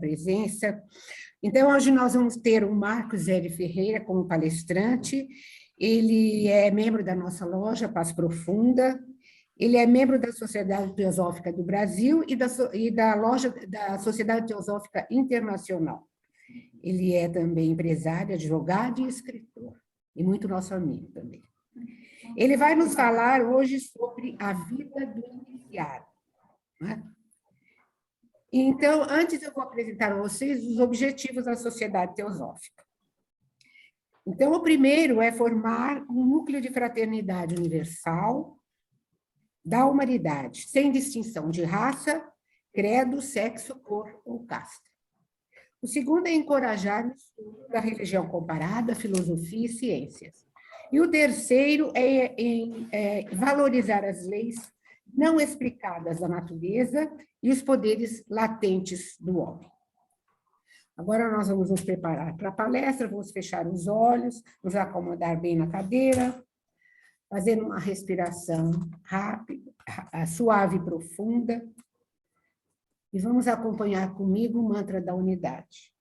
presença. Então, hoje nós vamos ter o Marcos Zé Ferreira como palestrante. Ele é membro da nossa loja Paz Profunda, ele é membro da Sociedade Teosófica do Brasil e da loja da Sociedade Teosófica Internacional. Ele é também empresário, advogado e escritor, e muito nosso amigo também. Ele vai nos falar hoje sobre a vida do iniciado, né? Então, antes eu vou apresentar a vocês os objetivos da Sociedade Teosófica. Então, o primeiro é formar um núcleo de fraternidade universal da humanidade, sem distinção de raça, credo, sexo, cor ou casta. O segundo é encorajar o estudo da religião comparada, filosofia e ciências. E o terceiro é valorizar as leis não explicadas da natureza e os poderes latentes do homem. Agora nós vamos nos preparar para a palestra, vamos fechar os olhos, nos acomodar bem na cadeira, fazer uma respiração rápida, suave e profunda, e vamos acompanhar comigo o mantra da unidade.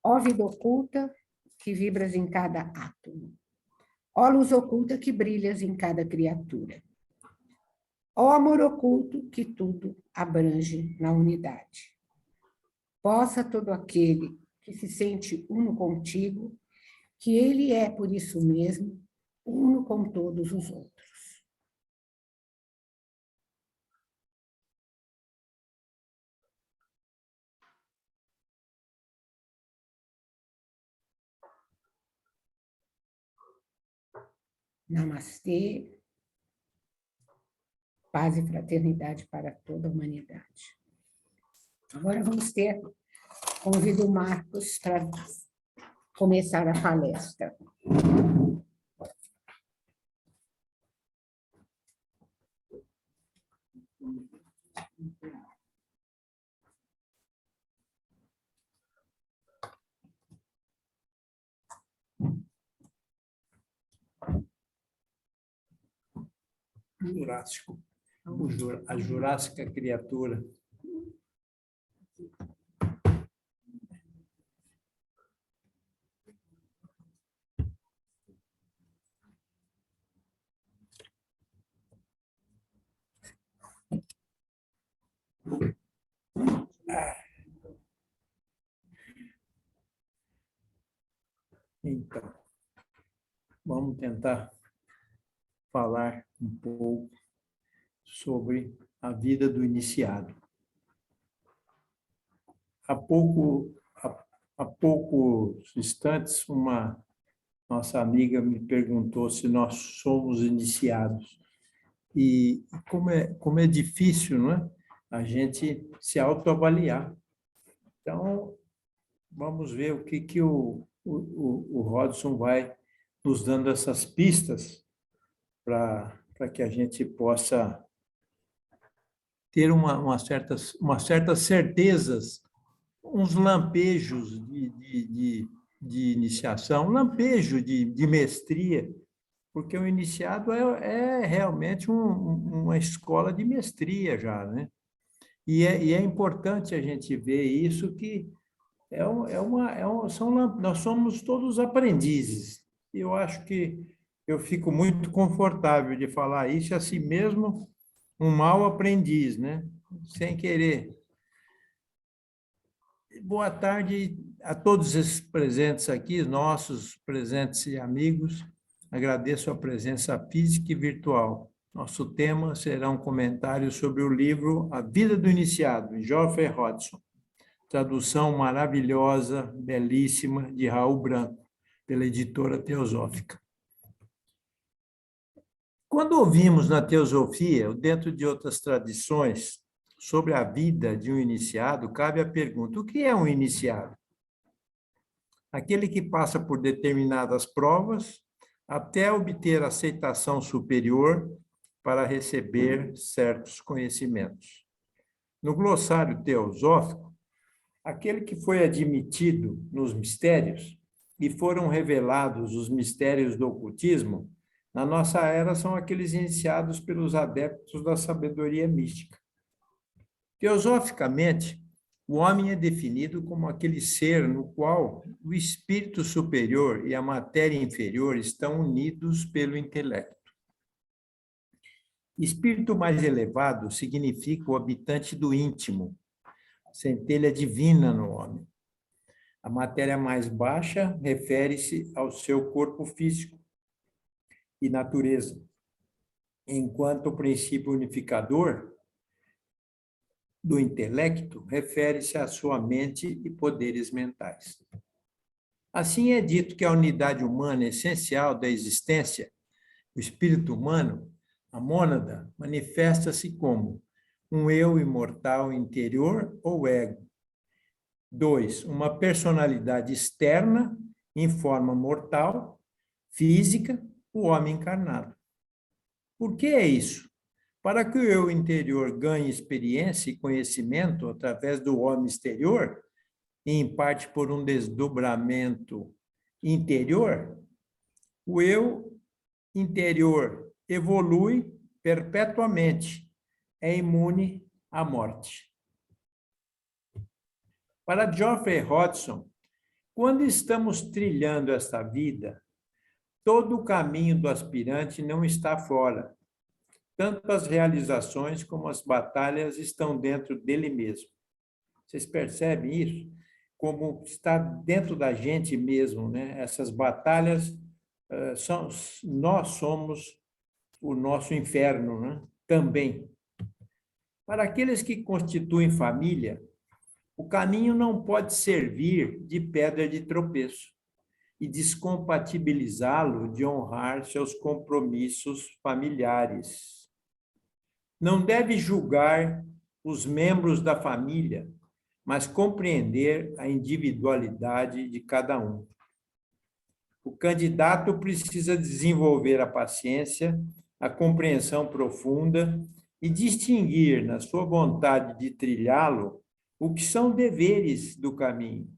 Ó vida oculta, que vibras em cada átomo. Ó luz oculta, que brilhas em cada criatura. Ó amor oculto, que tudo abrange na unidade. Possa todo aquele que se sente uno contigo, que ele é, por isso mesmo, uno com todos os outros. Namastê, paz e fraternidade para toda a humanidade. Agora vamos convido o Marcos para começar a palestra. Jurássico, a jurássica criatura. Então, vamos tentar falar um pouco sobre a vida do iniciado. Há poucos instantes, uma nossa amiga me perguntou se nós somos iniciados. E como é difícil, não é? A gente se autoavaliar. Então, vamos ver o que o Hodgson vai nos dando essas pistas para que a gente possa ter uma certas certezas, uns lampejos de iniciação, um lampejo de mestria, porque o iniciado é realmente uma escola de mestria já, né? E é importante a gente ver isso, que nós somos todos aprendizes. Eu acho que eu fico muito confortável de falar isso, assim mesmo, um mau aprendiz, né? Sem querer. Boa tarde a todos esses presentes aqui, nossos presentes e amigos. Agradeço a presença física e virtual. Nosso tema será um comentário sobre o livro A Vida do Iniciado, de Geoffrey Hodgson. Tradução maravilhosa, belíssima, de Raul Branco, pela editora Teosófica. Quando ouvimos na teosofia, ou dentro de outras tradições, sobre a vida de um iniciado, cabe a pergunta: o que é um iniciado? Aquele que passa por determinadas provas até obter aceitação superior para receber certos conhecimentos. No glossário teosófico, aquele que foi admitido nos mistérios e foram revelados os mistérios do ocultismo, na nossa era são aqueles iniciados pelos adeptos da sabedoria mística. Teosoficamente, O homem é definido como aquele ser no qual o espírito superior e a matéria inferior estão unidos pelo intelecto. Espírito mais elevado significa o habitante do íntimo, centelha divina no homem. A matéria mais baixa refere-se ao seu corpo físico e natureza, enquanto o princípio unificador do intelecto refere-se à sua mente e poderes mentais. Assim é dito que a unidade humana essencial da existência, o espírito humano, a mônada, manifesta-se como um eu imortal interior ou ego. 2, uma personalidade externa em forma mortal, física, o homem encarnado. Por que é isso? Para que o eu interior ganhe experiência e conhecimento através do homem exterior, e em parte por um desdobramento interior, o eu interior evolui perpetuamente, é imune à morte. Para Geoffrey Hodgson, quando estamos trilhando esta vida, todo o caminho do aspirante não está fora. Tanto as realizações como as batalhas estão dentro dele mesmo. Vocês percebem isso? Como está dentro da gente mesmo, né? Essas batalhas, nós somos o nosso inferno, né? Também. Para aqueles que constituem família, o caminho não pode servir de pedra de tropeço e descompatibilizá-lo de honrar seus compromissos familiares. Não deve julgar os membros da família, mas compreender a individualidade de cada um. O candidato precisa desenvolver a paciência, a compreensão profunda e distinguir, na sua vontade de trilhá-lo, o que são deveres do caminho.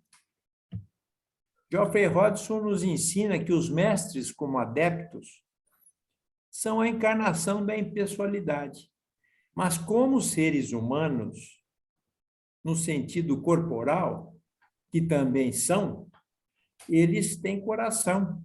Geoffrey Hodgson nos ensina que os mestres, como adeptos, são a encarnação da impessoalidade. Mas como seres humanos, no sentido corporal, que também são, eles têm coração.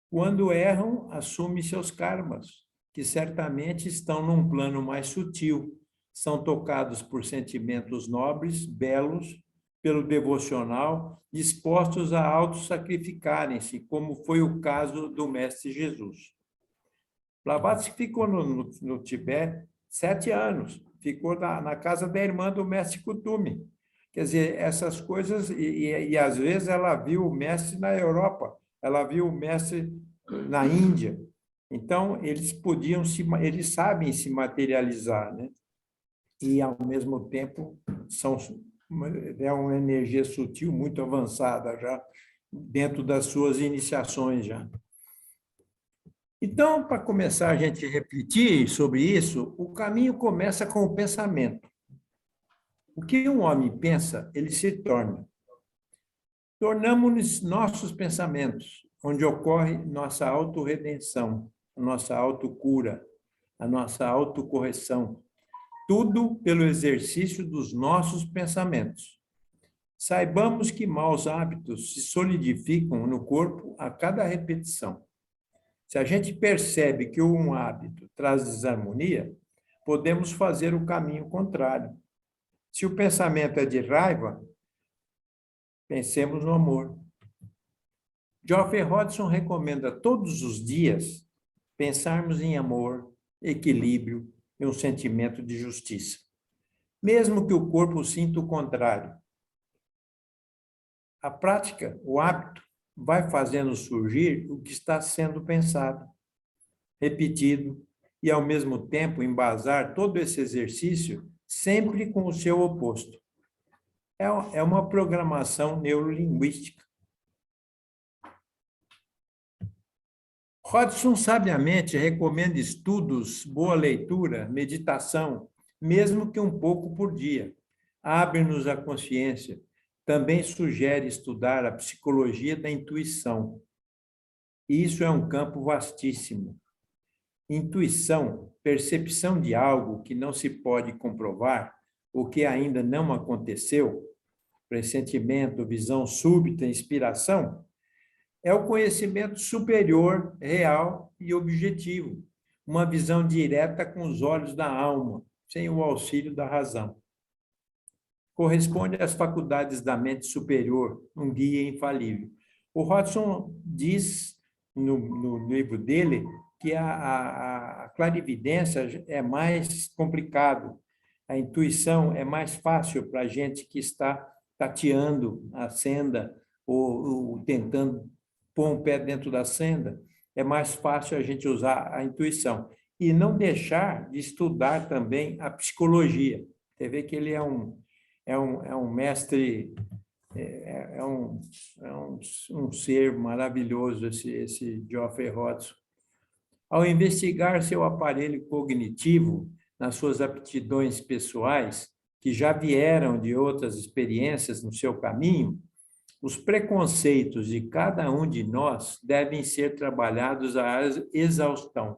Quando erram, assumem seus karmas, que certamente estão num plano mais sutil, são tocados por sentimentos nobres, belos, pelo devocional, dispostos a auto-sacrificarem-se, como foi o caso do Mestre Jesus. Blavatsky ficou no Tibete 7 anos, ficou na casa da irmã do Mestre Kutumi. Quer dizer, essas coisas, e às vezes ela viu o Mestre na Europa, ela viu o Mestre na Índia. Então, eles sabem se materializar, né? E, ao mesmo tempo, é uma energia sutil muito avançada já, dentro das suas iniciações já. Então, para começar a gente refletir sobre isso, o caminho começa com o pensamento. O que um homem pensa, ele se torna. Tornamos-nos nossos pensamentos, onde ocorre nossa autorredenção, a nossa autocura, a nossa autocorreção. Tudo pelo exercício dos nossos pensamentos. Saibamos que maus hábitos se solidificam no corpo a cada repetição. Se a gente percebe que um hábito traz desarmonia, podemos fazer o caminho contrário. Se o pensamento é de raiva, pensemos no amor. Geoffrey Hodgson recomenda todos os dias pensarmos em amor, equilíbrio e um sentimento de justiça, mesmo que o corpo sinta o contrário. A prática, o hábito, vai fazendo surgir o que está sendo pensado, repetido, e, ao mesmo tempo, embasar todo esse exercício sempre com o seu oposto. É uma programação neurolinguística. Hodgson sabiamente recomenda estudos, boa leitura, meditação, mesmo que um pouco por dia. Abre-nos a consciência. Também sugere estudar a psicologia da intuição. Isso é um campo vastíssimo. Intuição, percepção de algo que não se pode comprovar, o que ainda não aconteceu, pressentimento, visão súbita, inspiração, é o conhecimento superior, real e objetivo, uma visão direta com os olhos da alma, sem o auxílio da razão. Corresponde às faculdades da mente superior, um guia infalível. O Hodgson diz no livro dele que a clarividência é mais complicado, a intuição é mais fácil para a gente que está tateando a senda ou tentando pôr um pé dentro da senda, é mais fácil a gente usar a intuição. E não deixar de estudar também a psicologia. Você vê que ele é um mestre, um ser maravilhoso, esse Geoffrey Hodgson. Ao investigar seu aparelho cognitivo nas suas aptidões pessoais, que já vieram de outras experiências no seu caminho, os preconceitos de cada um de nós devem ser trabalhados à exaustão,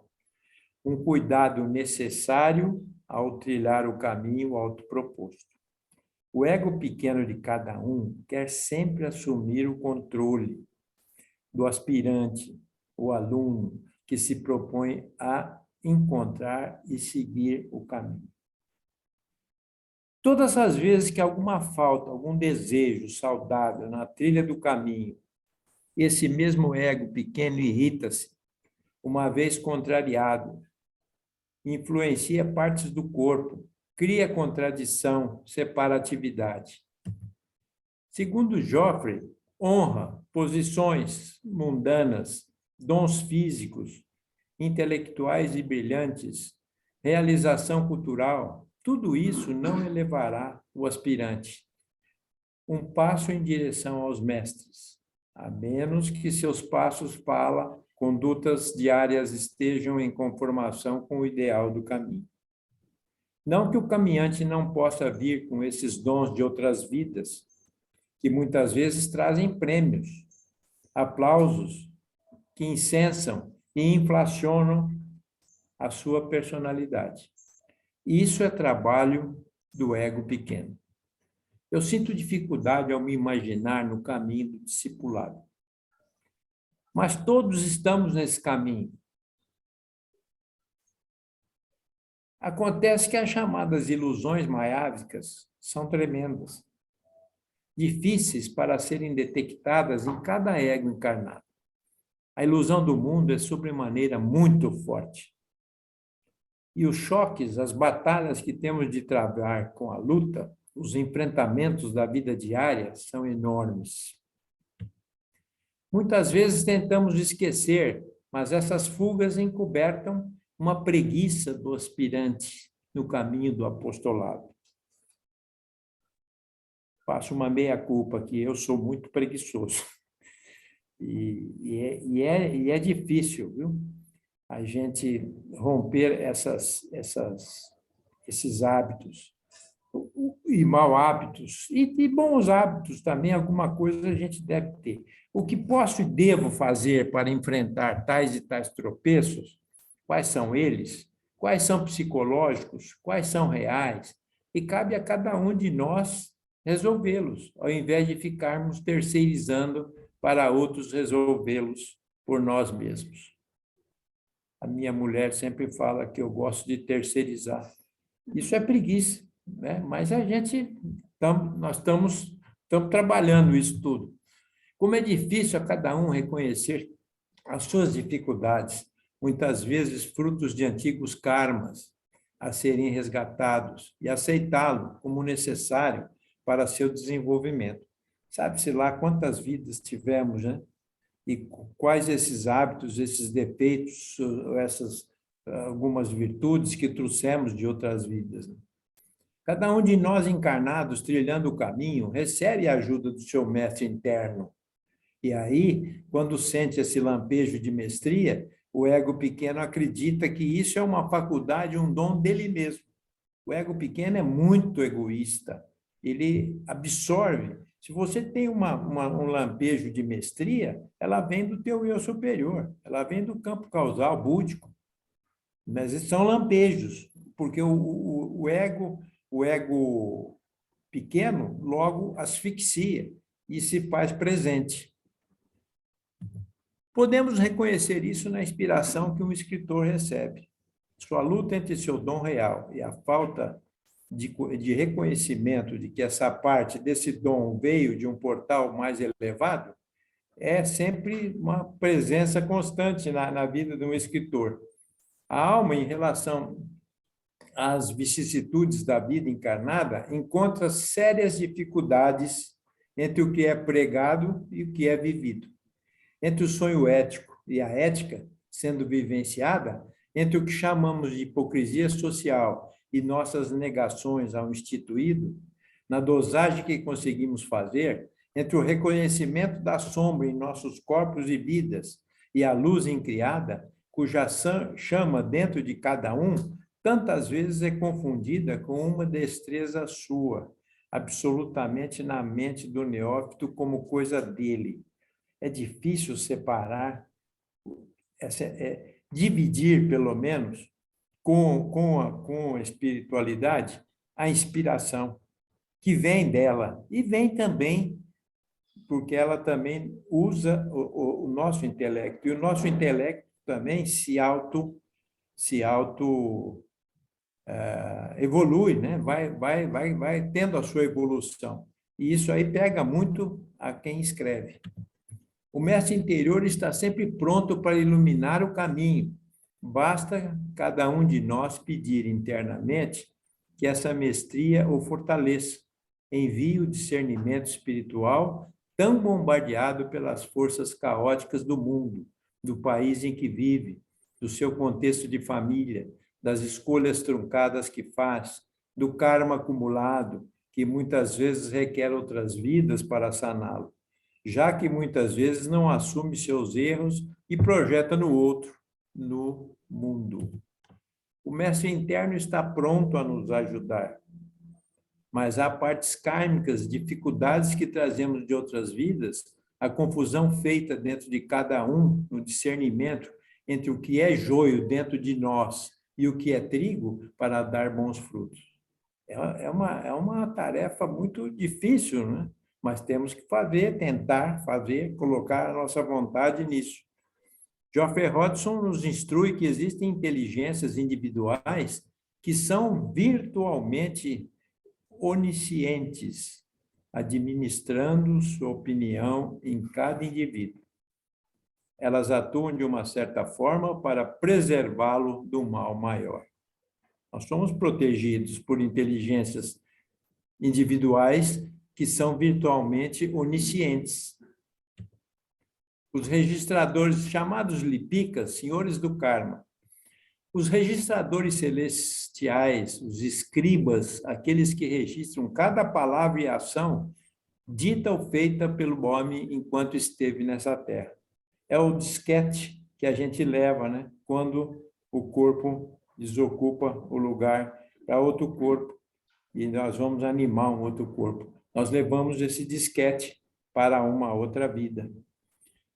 um cuidado necessário ao trilhar o caminho autoproposto. O ego pequeno de cada um quer sempre assumir o controle do aspirante, o aluno, que se propõe a encontrar e seguir o caminho. Todas as vezes que alguma falta, algum desejo saudável na trilha do caminho, esse mesmo ego pequeno irrita-se, uma vez contrariado, influencia partes do corpo, cria contradição, separatividade. Segundo Geoffrey, honra, posições mundanas, dons físicos, intelectuais e brilhantes, realização cultural, tudo isso não elevará o aspirante um passo em direção aos mestres, a menos que seus passos, fala, condutas diárias estejam em conformação com o ideal do caminho. Não que o caminhante não possa vir com esses dons de outras vidas, que muitas vezes trazem prêmios, aplausos, que incensam e inflacionam a sua personalidade. Isso é trabalho do ego pequeno. Eu sinto dificuldade ao me imaginar no caminho do discipulado. Mas todos estamos nesse caminho. Acontece que as chamadas ilusões maiávicas são tremendas, difíceis para serem detectadas em cada ego encarnado. A ilusão do mundo é sobremaneira muito forte. E os choques, as batalhas que temos de travar com a luta, os enfrentamentos da vida diária são enormes. Muitas vezes tentamos esquecer, mas essas fugas encobertam uma preguiça do aspirante no caminho do apostolado. Faço uma meia-culpa aqui, eu sou muito preguiçoso. E é difícil, viu? A gente romper esses hábitos, e mau hábitos, e bons hábitos também, alguma coisa a gente deve ter. O que posso e devo fazer para enfrentar tais e tais tropeços? Quais são eles? Quais são psicológicos? Quais são reais? E cabe a cada um de nós resolvê-los, ao invés de ficarmos terceirizando para outros resolvê-los por nós mesmos. A minha mulher sempre fala que eu gosto de terceirizar. Isso é preguiça, né? Mas nós estamos trabalhando isso tudo. Como é difícil a cada um reconhecer as suas dificuldades, muitas vezes frutos de antigos karmas, a serem resgatados e aceitá-lo como necessário para seu desenvolvimento. Sabe-se lá quantas vidas tivemos, né? E quais esses hábitos, esses defeitos, essas algumas virtudes que trouxemos de outras vidas. Né? Cada um de nós encarnados, trilhando o caminho, recebe a ajuda do seu mestre interno. E aí, quando sente esse lampejo de mestria, o ego pequeno acredita que isso é uma faculdade, um dom dele mesmo. O ego pequeno é muito egoísta. Ele absorve. Se você tem um lampejo de mestria, ela vem do teu eu superior, ela vem do campo causal búdico. Mas são lampejos, porque o ego, o ego pequeno logo asfixia e se faz presente. Podemos reconhecer isso na inspiração que um escritor recebe. Sua luta entre seu dom real e a falta de reconhecimento de que essa parte desse dom veio de um portal mais elevado é sempre uma presença constante na vida de um escritor. A alma, em relação às vicissitudes da vida encarnada, encontra sérias dificuldades entre o que é pregado e o que é vivido. Entre o sonho ético e a ética sendo vivenciada, entre o que chamamos de hipocrisia social e nossas negações ao instituído, na dosagem que conseguimos fazer, entre o reconhecimento da sombra em nossos corpos e vidas e a luz incriada, cuja chama dentro de cada um, tantas vezes é confundida com uma destreza sua, absolutamente na mente do neófito como coisa dele. É difícil separar, dividir, pelo menos, com a espiritualidade, a inspiração que vem dela e vem também porque ela também usa o nosso intelecto, e o nosso intelecto também se auto evolui, né? Vai tendo a sua evolução. E isso aí pega muito a quem escreve. O mestre interior está sempre pronto para iluminar o caminho. Basta cada um de nós pedir internamente que essa mestria o fortaleça, envie o discernimento espiritual tão bombardeado pelas forças caóticas do mundo, do país em que vive, do seu contexto de família, das escolhas truncadas que faz, do karma acumulado, que muitas vezes requer outras vidas para saná-lo, já que muitas vezes não assume seus erros e projeta no outro, no mundo. O mestre interno está pronto a nos ajudar, mas há partes kármicas, dificuldades que trazemos de outras vidas, a confusão feita dentro de cada um, no discernimento entre o que é joio dentro de nós e o que é trigo para dar bons frutos. É uma tarefa muito difícil, né? Mas temos que fazer, tentar fazer, colocar a nossa vontade nisso. Geoffrey Hodgson nos instrui que existem inteligências individuais que são virtualmente oniscientes, administrando sua opinião em cada indivíduo. Elas atuam de uma certa forma para preservá-lo do mal maior. Nós somos protegidos por inteligências individuais que são virtualmente oniscientes. Os registradores, chamados lipicas, senhores do karma, os registradores celestiais, os escribas, aqueles que registram cada palavra e ação, dita ou feita pelo homem enquanto esteve nessa terra. É o disquete que a gente leva, né? Quando o corpo desocupa o lugar para outro corpo e nós vamos animar um outro corpo. Nós levamos esse disquete para uma outra vida.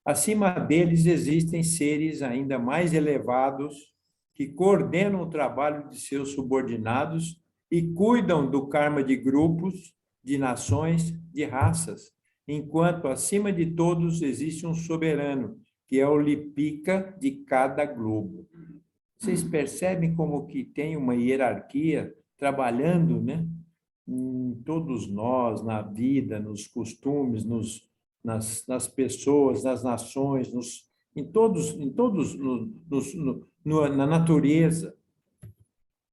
Acima deles existem seres ainda mais elevados que coordenam o trabalho de seus subordinados e cuidam do karma de grupos, de nações, de raças, enquanto acima de todos existe um soberano, que é o lipica de cada globo. Vocês percebem como que tem uma hierarquia trabalhando, né? Em todos nós, na vida, nos costumes, nas pessoas, nas nações, na natureza.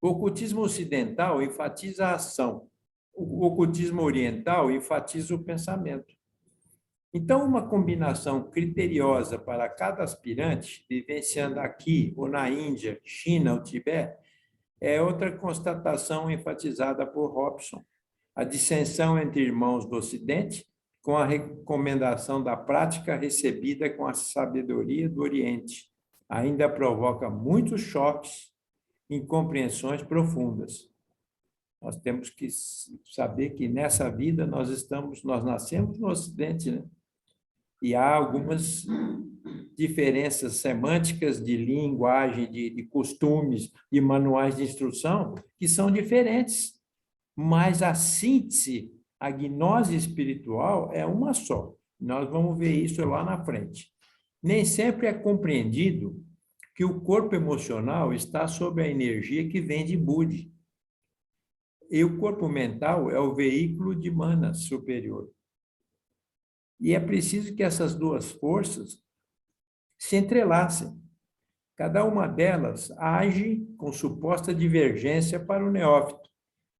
O ocultismo ocidental enfatiza a ação. O ocultismo oriental enfatiza o pensamento. Então, uma combinação criteriosa para cada aspirante, vivenciando aqui ou na Índia, China ou Tibete, é outra constatação enfatizada por Hobson. A dissensão entre irmãos do Ocidente, com a recomendação da prática recebida com a sabedoria do Oriente, ainda provoca muitos choques, incompreensões profundas. Nós temos que saber que nessa vida nós nascemos no Ocidente, né? E há algumas diferenças semânticas de linguagem, de costumes, de manuais de instrução que são diferentes mas a síntese, a gnose espiritual é uma só. Nós vamos ver isso lá na frente. Nem sempre é compreendido que o corpo emocional está sob a energia que vem de Budi. E o corpo mental é o veículo de mana superior. E é preciso que essas duas forças se entrelacem. Cada uma delas age com suposta divergência para o neófito,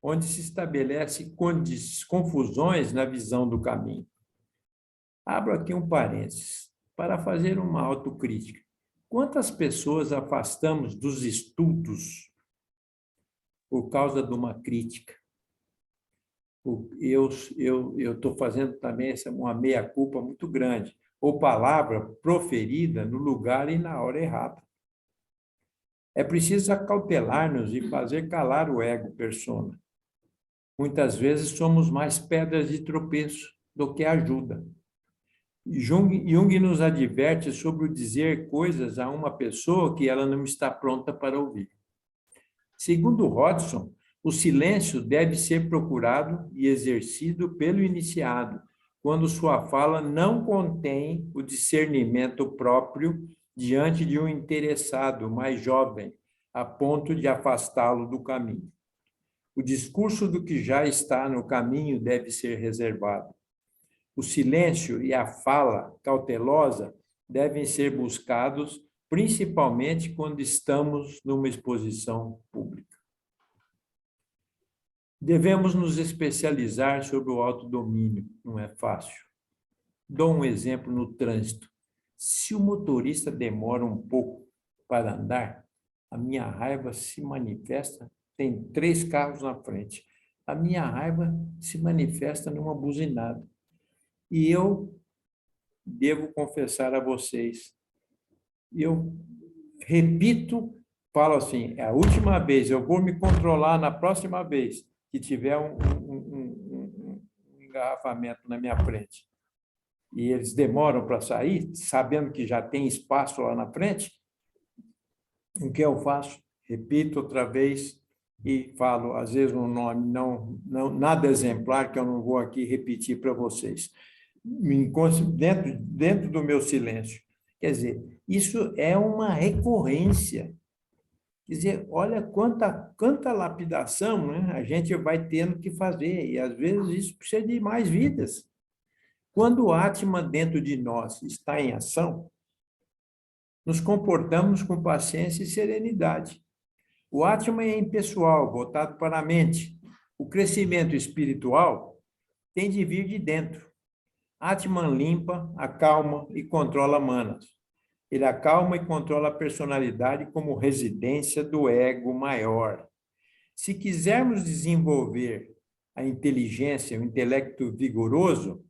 onde se estabelece confusões na visão do caminho. Abro aqui um parênteses para fazer uma autocrítica. Quantas pessoas afastamos dos estudos por causa de uma crítica? Eu estou fazendo também uma meia-culpa muito grande, ou palavra proferida no lugar e na hora errada. É preciso acautelar-nos e fazer calar o ego persona. Muitas vezes somos mais pedras de tropeço do que ajuda. Jung nos adverte sobre o dizer coisas a uma pessoa que ela não está pronta para ouvir. Segundo Hodgson, o silêncio deve ser procurado e exercido pelo iniciado, quando sua fala não contém o discernimento próprio diante de um interessado mais jovem, a ponto de afastá-lo do caminho. O discurso do que já está no caminho deve ser reservado. O silêncio e a fala cautelosa devem ser buscados, principalmente quando estamos numa exposição pública. Devemos nos especializar sobre o autodomínio, não é fácil. Dou um exemplo no trânsito. Se o motorista demora um pouco para andar, a minha raiva se manifesta, tem 3 carros na frente. A minha raiva se manifesta numa buzinada. E eu devo confessar a vocês, eu repito, falo assim, é a última vez, eu vou me controlar na próxima vez que tiver um engarrafamento na minha frente. E eles demoram para sair, sabendo que já tem espaço lá na frente, o que eu faço? Repito outra vez e falo, às vezes, um nome nada exemplar, que eu não vou aqui repetir para vocês. Dentro do meu silêncio. Quer dizer, isso é uma recorrência. Quer dizer, olha quanta lapidação, né, a gente vai tendo que fazer, e às vezes isso precisa de mais vidas. Quando o Atma dentro de nós está em ação, nos comportamos com paciência e serenidade. O Atma é impessoal, voltado para a mente. O crescimento espiritual tem de vir de dentro. Atman limpa, acalma e controla manas. Ele acalma e controla a personalidade como residência do ego maior. Se quisermos desenvolver a inteligência, o intelecto vigoroso,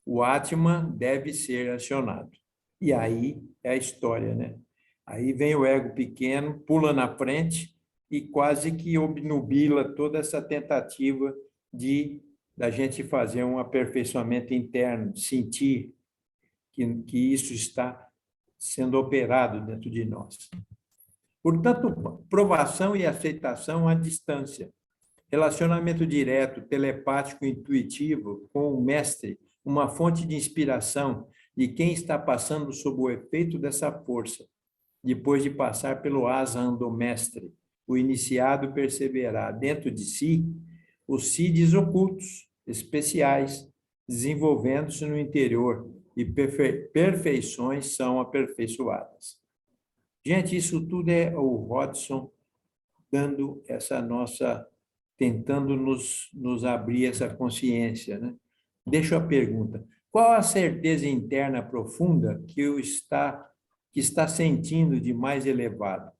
o Atman deve ser acionado. E aí é a história, né? Aí vem o ego pequeno, pula na frente e quase que obnubila toda essa tentativa da gente fazer um aperfeiçoamento interno, sentir que isso está sendo operado dentro de nós. Portanto, provação e aceitação à distância, relacionamento direto, telepático, intuitivo com o mestre, uma fonte de inspiração de quem está passando sob o efeito dessa força, depois de passar pelo asan do mestre. O iniciado perceberá dentro de si os siddhis ocultos, especiais, desenvolvendo-se no interior, e perfeições são aperfeiçoadas. Gente, isso tudo é o Hodgson dando essa nossa, tentando nos abrir essa consciência, né? Deixo a pergunta: qual a certeza interna profunda que está sentindo de mais elevado?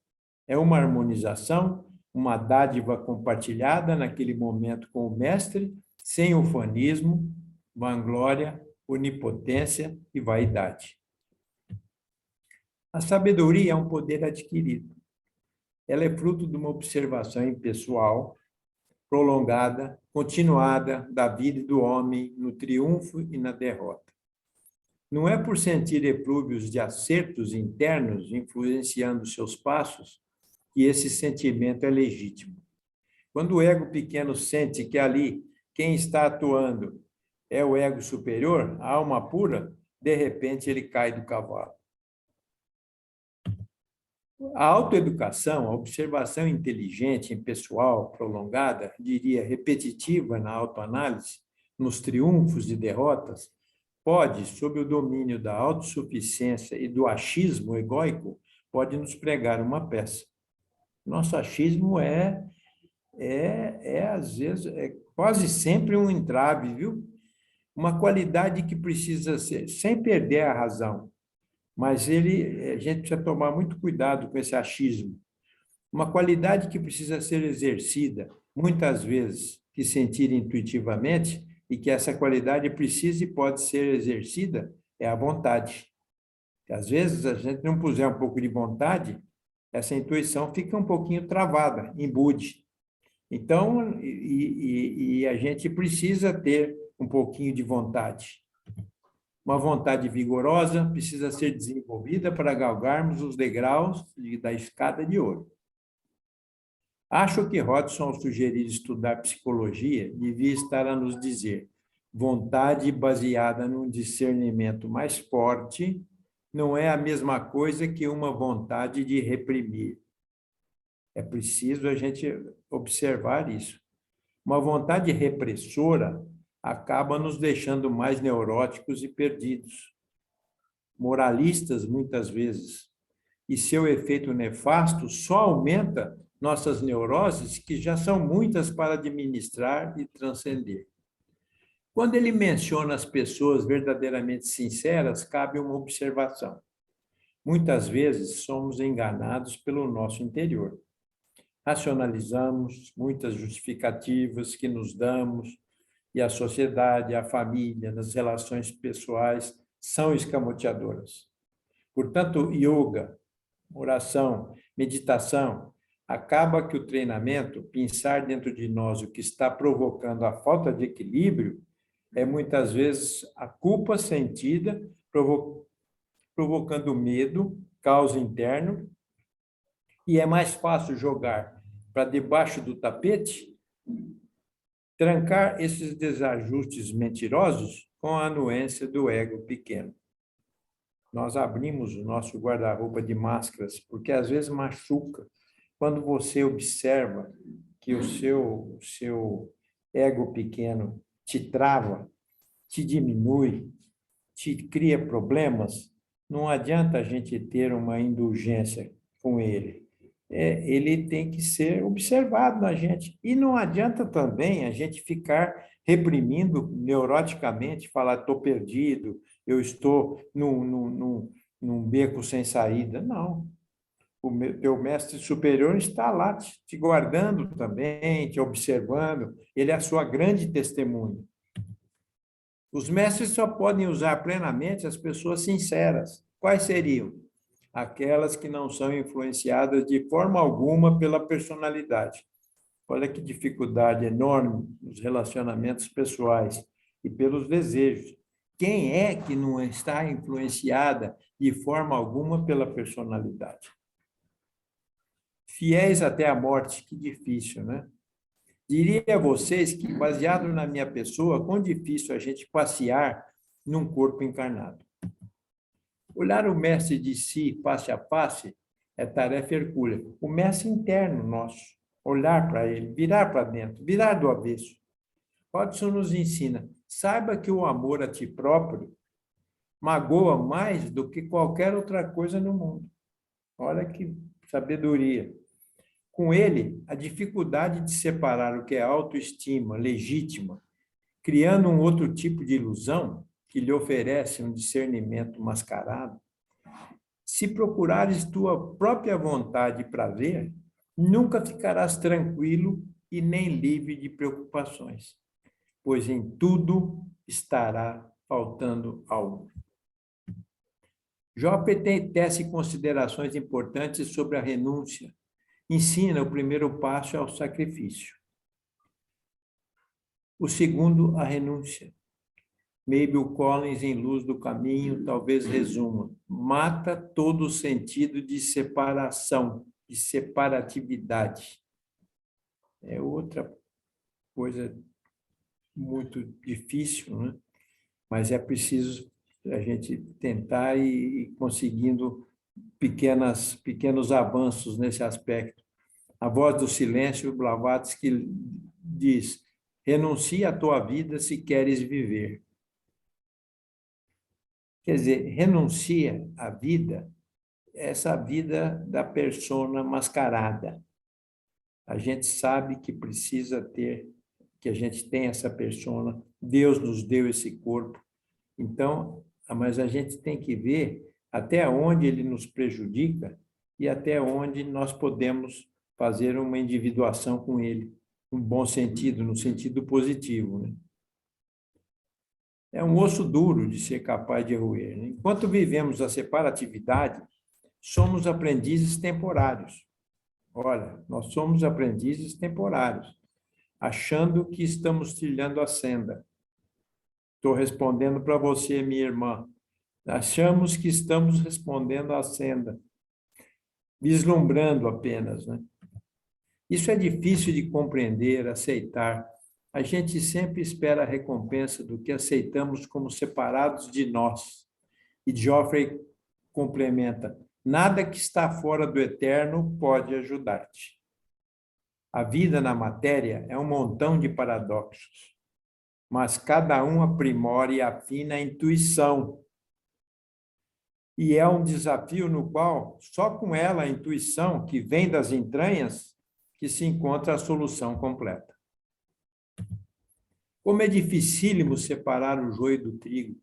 É uma harmonização, uma dádiva compartilhada naquele momento com o mestre, sem ufanismo, vanglória, onipotência e vaidade. A sabedoria é um poder adquirido. Ela é fruto de uma observação impessoal, prolongada, continuada da vida do homem no triunfo e na derrota. Não é por sentir eflúvios de acertos internos influenciando seus passos que esse sentimento é legítimo. Quando o ego pequeno sente que ali quem está atuando é o ego superior, a alma pura, de repente ele cai do cavalo. A autoeducação, a observação inteligente, impessoal, prolongada, diria repetitiva na autoanálise, nos triunfos e derrotas, pode, sob o domínio da autossuficiência e do achismo egóico, pode nos pregar uma peça. Nosso achismo às vezes, quase sempre um entrave, viu? Uma qualidade que precisa ser, sem perder a razão, mas a gente precisa tomar muito cuidado com esse achismo. Uma qualidade que precisa ser exercida, muitas vezes, que sentir intuitivamente, e que essa qualidade precisa e pode ser exercida, é a vontade. Às vezes, a gente não puser um pouco de vontade, essa intuição fica um pouquinho travada, embude. Então, a gente precisa ter um pouquinho de vontade. Uma vontade vigorosa precisa ser desenvolvida para galgarmos os degraus da escada de ouro. Acho que Hodgson, ao sugerir estudar psicologia, devia estar a nos dizer: vontade baseada num discernimento mais forte não é a mesma coisa que uma vontade de reprimir. É preciso a gente observar isso. Uma vontade repressora acaba nos deixando mais neuróticos e perdidos, moralistas muitas vezes, e seu efeito nefasto só aumenta nossas neuroses, que já são muitas para administrar e transcender. Quando ele menciona as pessoas verdadeiramente sinceras, cabe uma observação. Muitas vezes somos enganados pelo nosso interior. Racionalizamos muitas justificativas que nos damos, e a sociedade, a família, nas relações pessoais são escamoteadoras. Portanto, yoga, oração, meditação, acaba que o treinamento, pensar dentro de nós o que está provocando a falta de equilíbrio, é muitas vezes a culpa sentida, provocando medo, caos interno, e é mais fácil jogar para debaixo do tapete, trancar esses desajustes mentirosos com a anuência do ego pequeno. Nós abrimos o nosso guarda-roupa de máscaras, porque às vezes machuca. Quando você observa que o seu ego pequeno te trava, te diminui, te cria problemas, não adianta a gente ter uma indulgência com ele. Ele tem que ser observado na gente. E não adianta também a gente ficar reprimindo neuroticamente, falar, estou perdido, eu estou num beco sem saída. Não. Teu mestre superior está lá te guardando também, te observando. Ele é a sua grande testemunha. Os mestres só podem usar plenamente as pessoas sinceras. Quais seriam? Aquelas que não são influenciadas de forma alguma pela personalidade. Olha que dificuldade enorme nos relacionamentos pessoais e pelos desejos. Quem é que não está influenciada de forma alguma pela personalidade? Fiéis até a morte, que difícil, né? Diria a vocês que, baseado na minha pessoa, quão difícil a gente passear num corpo encarnado. Olhar o mestre de si face a face é tarefa hercúlea. O mestre interno nosso, olhar para ele, virar para dentro, virar do avesso. Hodgson nos ensina, saiba que o amor a ti próprio magoa mais do que qualquer outra coisa no mundo. Olha que sabedoria. Com ele, a dificuldade de separar o que é autoestima legítima, criando um outro tipo de ilusão que lhe oferece um discernimento mascarado. Se procurares tua própria vontade e prazer, nunca ficarás tranquilo e nem livre de preocupações, pois em tudo estará faltando algo. Jope tece considerações importantes sobre a renúncia. Ensina o primeiro passo ao sacrifício. O segundo, a renúncia. Mabel Collins, em Luz do Caminho, talvez resuma: mata todo o sentido de separação, de separatividade. é outra coisa muito difícil, né? Mas é preciso a gente tentar e conseguindo pequenos avanços nesse aspecto. A voz do silêncio, Blavatsky diz: renuncia à tua vida se queres viver. Quer dizer, renuncia à vida, essa vida da persona mascarada. A gente sabe que precisa ter, que a gente tem essa persona, Deus nos deu esse corpo. Então, mas a gente tem que ver até onde ele nos prejudica e até onde nós podemos fazer uma individuação com ele, no bom sentido, no sentido positivo, né? É um osso duro de ser capaz de roer, né? Enquanto vivemos a separatividade, somos aprendizes temporários. Olha, nós somos aprendizes temporários, achando que estamos trilhando a senda. Estou respondendo para você, minha irmã. Achamos que estamos respondendo à senda, vislumbrando apenas, né? Isso é difícil de compreender, aceitar. A gente sempre espera a recompensa do que aceitamos como separados de nós. E Geoffrey complementa: nada que está fora do eterno pode ajudar-te. A vida na matéria é um montão de paradoxos, mas cada um aprimora e afina a intuição. E é um desafio no qual, só com ela, a intuição que vem das entranhas, que se encontra a solução completa. Como é dificílimo separar o joio do trigo,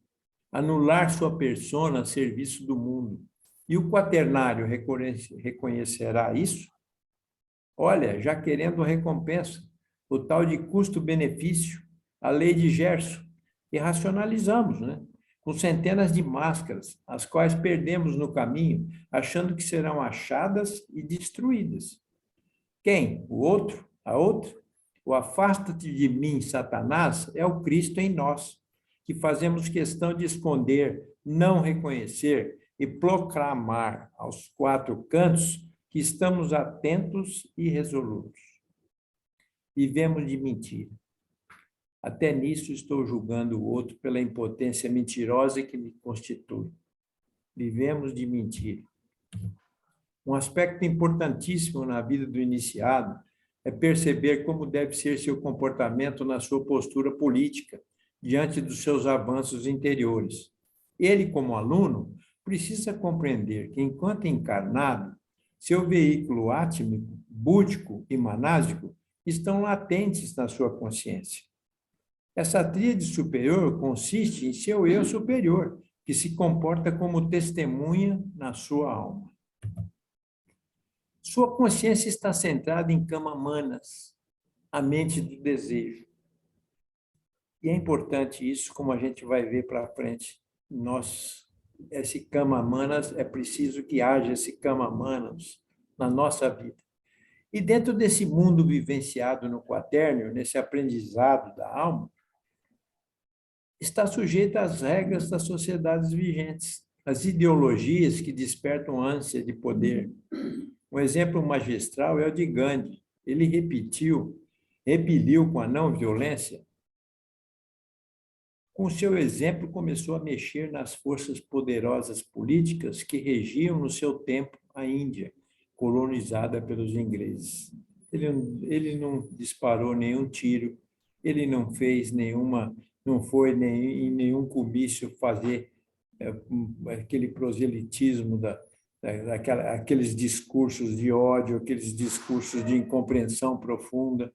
anular sua persona a serviço do mundo. E o quaternário reconhecerá isso? Olha, já querendo recompensa, o tal de custo-benefício, a lei de Gerson, e racionalizamos, né? Com centenas de máscaras, as quais perdemos no caminho, achando que serão achadas e destruídas. Quem? O outro? A outra? O afasta-te de mim, Satanás, é o Cristo em nós, que fazemos questão de esconder, não reconhecer e proclamar aos quatro cantos que estamos atentos e resolutos. Vivemos de mentira. Até nisso estou julgando o outro pela impotência mentirosa que me constitui. Vivemos de mentira. Um aspecto importantíssimo na vida do iniciado é perceber como deve ser seu comportamento na sua postura política, diante dos seus avanços interiores. Ele, como aluno, precisa compreender que, enquanto encarnado, seu veículo átmico, búdico e manásico estão latentes na sua consciência. Essa tríade superior consiste em seu eu superior, que se comporta como testemunha na sua alma. Sua consciência está centrada em kama manas, a mente do desejo. E é importante isso, como a gente vai ver para frente. Esse kama manas, é preciso que haja esse kama manas na nossa vida. E dentro desse mundo vivenciado no quaternio, nesse aprendizado da alma, está sujeita às regras das sociedades vigentes, às ideologias que despertam ânsia de poder. Um exemplo magistral é o de Gandhi. Ele repeliu com a não violência. Com seu exemplo, começou a mexer nas forças poderosas políticas que regiam no seu tempo a Índia, colonizada pelos ingleses. Ele não disparou nenhum tiro, ele não fez não foi em nenhum comício fazer aquele proselitismo aqueles discursos de ódio, aqueles discursos de incompreensão profunda.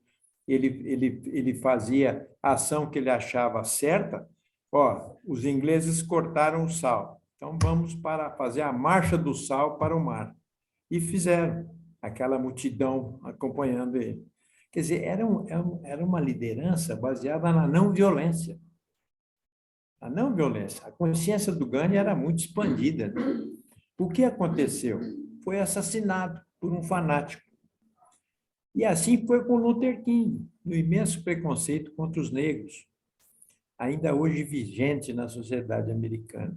Ele fazia a ação que ele achava certa. Os ingleses cortaram o sal, então vamos para fazer a marcha do sal para o mar. E fizeram, aquela multidão acompanhando ele. Quer dizer, era uma liderança baseada na não violência. A não violência. A consciência do Gandhi era muito expandida. O que aconteceu? Foi assassinado por um fanático. E assim foi com Luther King, no imenso preconceito contra os negros, ainda hoje vigente na sociedade americana.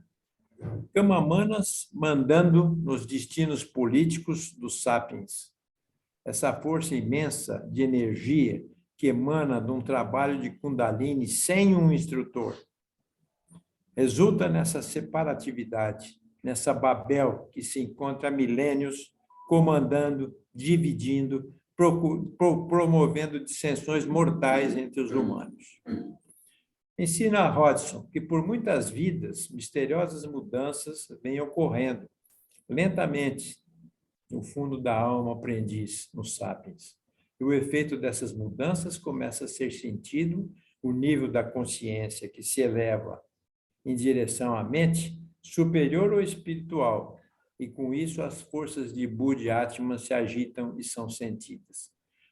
Kama manas mandando nos destinos políticos dos sapiens. essa força imensa de energia que emana de um trabalho de Kundalini sem um instrutor. Resulta nessa separatividade, nessa Babel que se encontra há milênios comandando, dividindo, promovendo dissensões mortais entre os humanos. Ensina Hodgson que por muitas vidas, misteriosas mudanças vêm ocorrendo, lentamente, no fundo da alma aprendiz, no Sapiens. E o efeito dessas mudanças começa a ser sentido, o nível da consciência que se eleva em direção à mente superior ou espiritual, e com isso as forças de Buddha Atman se agitam e são sentidas.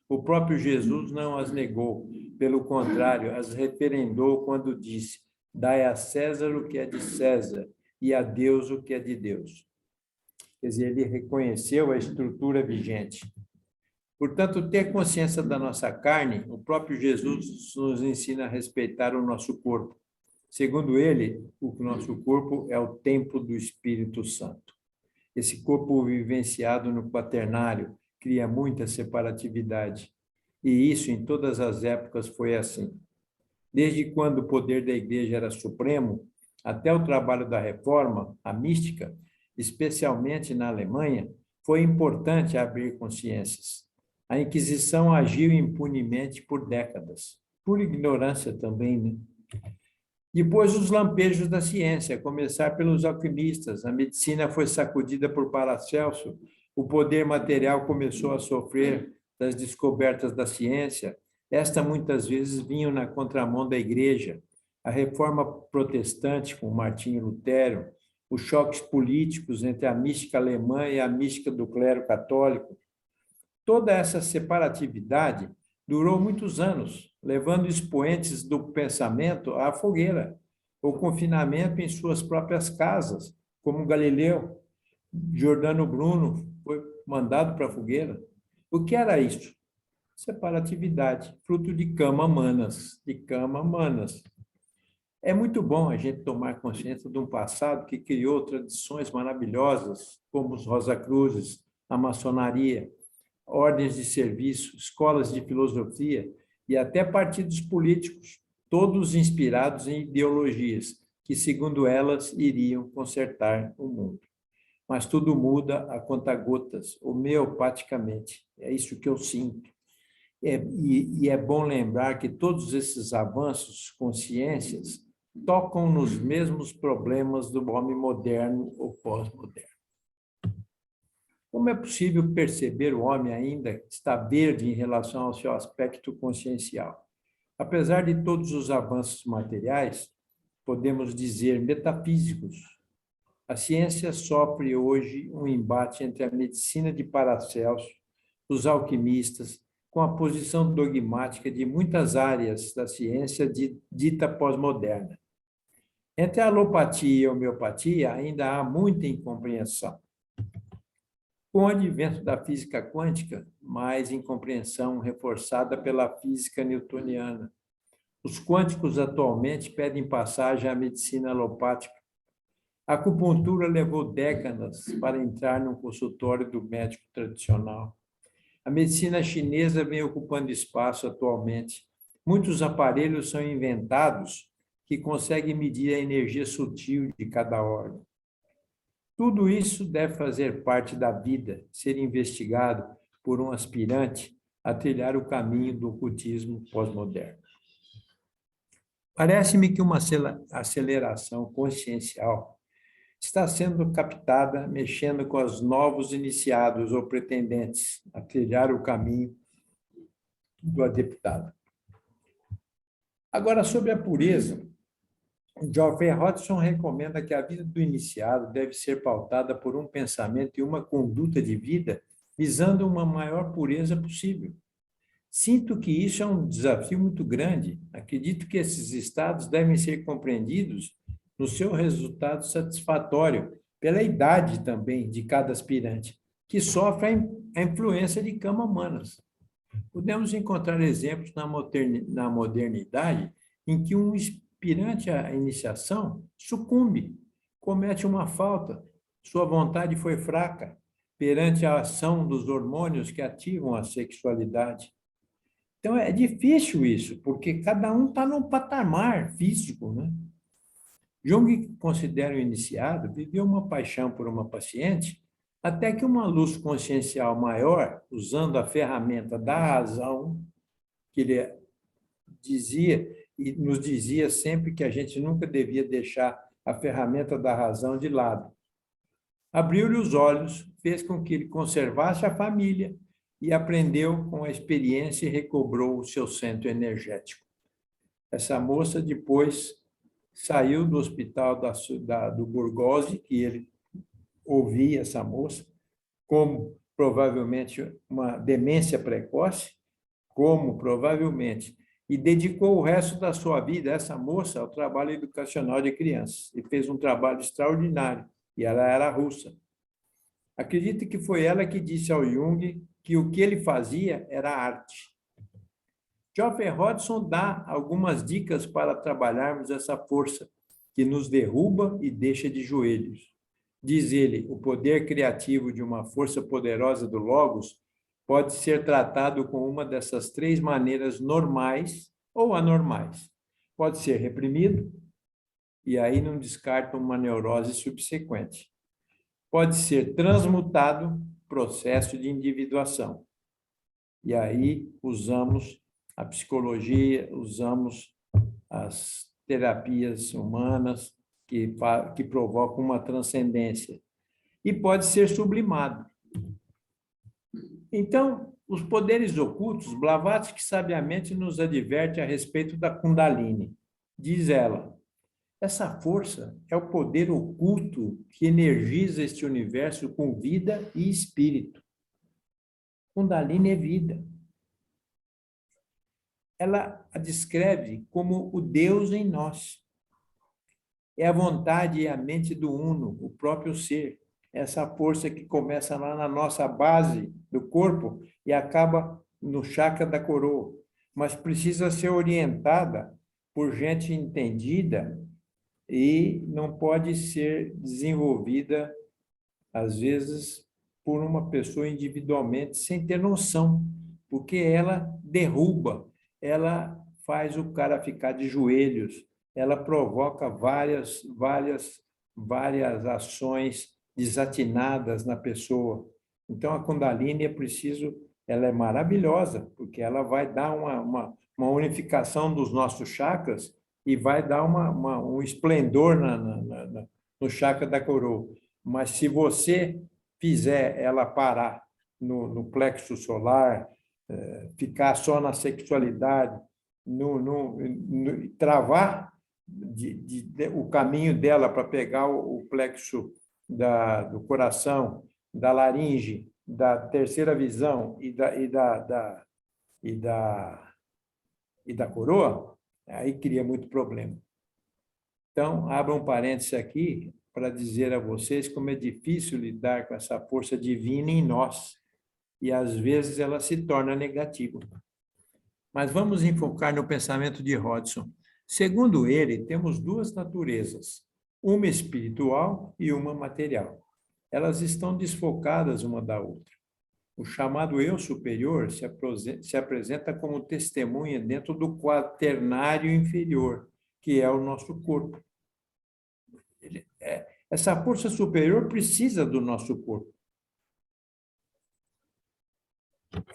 O próprio Jesus não as negou, pelo contrário, as referendou quando disse: dai a César o que é de César e a Deus o que é de Deus. Quer dizer, ele reconheceu a estrutura vigente. Portanto, ter consciência da nossa carne, o próprio Jesus nos ensina a respeitar o nosso corpo. Segundo ele, o nosso corpo é o templo do Espírito Santo. Esse corpo vivenciado no quaternário cria muita separatividade. E isso, em todas as épocas, foi assim. Desde quando o poder da Igreja era supremo, até o trabalho da Reforma, a mística, especialmente na Alemanha, foi importante abrir consciências. A Inquisição agiu impunemente por décadas, por ignorância também, né? Depois, os lampejos da ciência, a começar pelos alquimistas. A medicina foi sacudida por Paracelso, o poder material começou a sofrer das descobertas da ciência. Esta, muitas vezes, vinham na contramão da Igreja. A reforma protestante, com Martinho Lutero, os choques políticos entre a mística alemã e a mística do clero católico. Toda essa separatividade durou muitos anos, levando expoentes do pensamento à fogueira, o confinamento em suas próprias casas, como Galileu. Giordano Bruno foi mandado para a fogueira. O que era isso? Separatividade, fruto de cama manas, de cama manas. É muito bom a gente tomar consciência de um passado que criou tradições maravilhosas, como os Rosacruzes, a maçonaria, ordens de serviço, escolas de filosofia e até partidos políticos, todos inspirados em ideologias que, segundo elas, iriam consertar o mundo. Mas tudo muda a conta-gotas, homeopaticamente. É isso que eu sinto. E é bom lembrar que todos esses avanços, consciências, tocam nos mesmos problemas do homem moderno ou pós-moderno. Como é possível perceber o homem ainda está verde em relação ao seu aspecto consciencial? Apesar de todos os avanços materiais, podemos dizer metafísicos, a ciência sofre hoje um embate entre a medicina de Paracelso, os alquimistas, com a posição dogmática de muitas áreas da ciência dita pós-moderna. Entre a alopatia e a homeopatia ainda há muita incompreensão. Com o advento da física quântica, mais incompreensão reforçada pela física newtoniana. Os quânticos atualmente pedem passagem à medicina alopática. A acupuntura levou décadas para entrar no consultório do médico tradicional. A medicina chinesa vem ocupando espaço atualmente. Muitos aparelhos são inventados que conseguem medir a energia sutil de cada órgão. Tudo isso deve fazer parte da vida, ser investigado por um aspirante a trilhar o caminho do ocultismo pós-moderno. Parece-me que uma aceleração consciencial está sendo captada mexendo com os novos iniciados ou pretendentes a trilhar o caminho do adeptado. Agora, sobre a pureza, Geoffrey Hodgson recomenda que a vida do iniciado deve ser pautada por um pensamento e uma conduta de vida visando uma maior pureza possível. Sinto que isso é um desafio muito grande. Acredito que esses estados devem ser compreendidos no seu resultado satisfatório, pela idade também de cada aspirante, que sofre a influência de kama manas. Podemos encontrar exemplos na modernidade em que um aspirante à iniciação sucumbe, comete uma falta, sua vontade foi fraca, perante a ação dos hormônios que ativam a sexualidade. Então, é difícil isso, porque cada um está num patamar físico, né? Jung, que considera o iniciado, viveu uma paixão por uma paciente, até que uma luz consciencial maior, usando a ferramenta da razão, que ele dizia e nos dizia sempre que a gente nunca devia deixar a ferramenta da razão de lado. Abriu-lhe os olhos, fez com que ele conservasse a família e aprendeu com a experiência e recobrou o seu centro energético. Essa moça depois saiu do hospital do Burgos, que ele ouvia essa moça, como provavelmente uma demência precoce, como provavelmente, e dedicou o resto da sua vida, essa moça, ao trabalho educacional de crianças, e fez um trabalho extraordinário, e ela era russa. Acredita que foi ela que disse ao Jung que o que ele fazia era arte. Geoffrey Hodgson dá algumas dicas para trabalharmos essa força que nos derruba e deixa de joelhos. Diz ele, o poder criativo de uma força poderosa do Logos pode ser tratado com uma dessas três maneiras normais ou anormais. Pode ser reprimido, e aí não descarta uma neurose subsequente. Pode ser transmutado, processo de individuação. E aí usamos a psicologia, usamos as terapias humanas que provocam uma transcendência. E pode ser sublimado. Então, os poderes ocultos, Blavatsky sabiamente nos adverte a respeito da Kundalini. Diz ela, essa força é o poder oculto que energiza este universo com vida e espírito. Kundalini é vida. Ela a descreve como o Deus em nós. É a vontade e a mente do Uno, o próprio ser. Essa força que começa lá na nossa base do corpo e acaba no chakra da coroa, mas precisa ser orientada por gente entendida e não pode ser desenvolvida, às vezes, por uma pessoa individualmente, sem ter noção, porque ela derruba, ela faz o cara ficar de joelhos, ela provoca várias ações desatinadas na pessoa. Então, a Kundalini ela é maravilhosa, porque ela vai dar uma unificação dos nossos chakras e vai dar um esplendor no chakra da coroa. Mas se você fizer ela parar no plexo solar, ficar só na sexualidade, travar o caminho dela para pegar o plexo do coração, da laringe, da terceira visão e da coroa, aí cria muito problema. Então, abra um parêntese aqui para dizer a vocês como é difícil lidar com essa força divina em nós, e às vezes ela se torna negativa. Mas vamos enfocar no pensamento de Hodgson. Segundo ele, temos duas naturezas, uma espiritual e uma material. Elas estão desfocadas uma da outra. O chamado eu superior se apresenta como testemunha dentro do quaternário inferior, que é o nosso corpo. Essa força superior precisa do nosso corpo.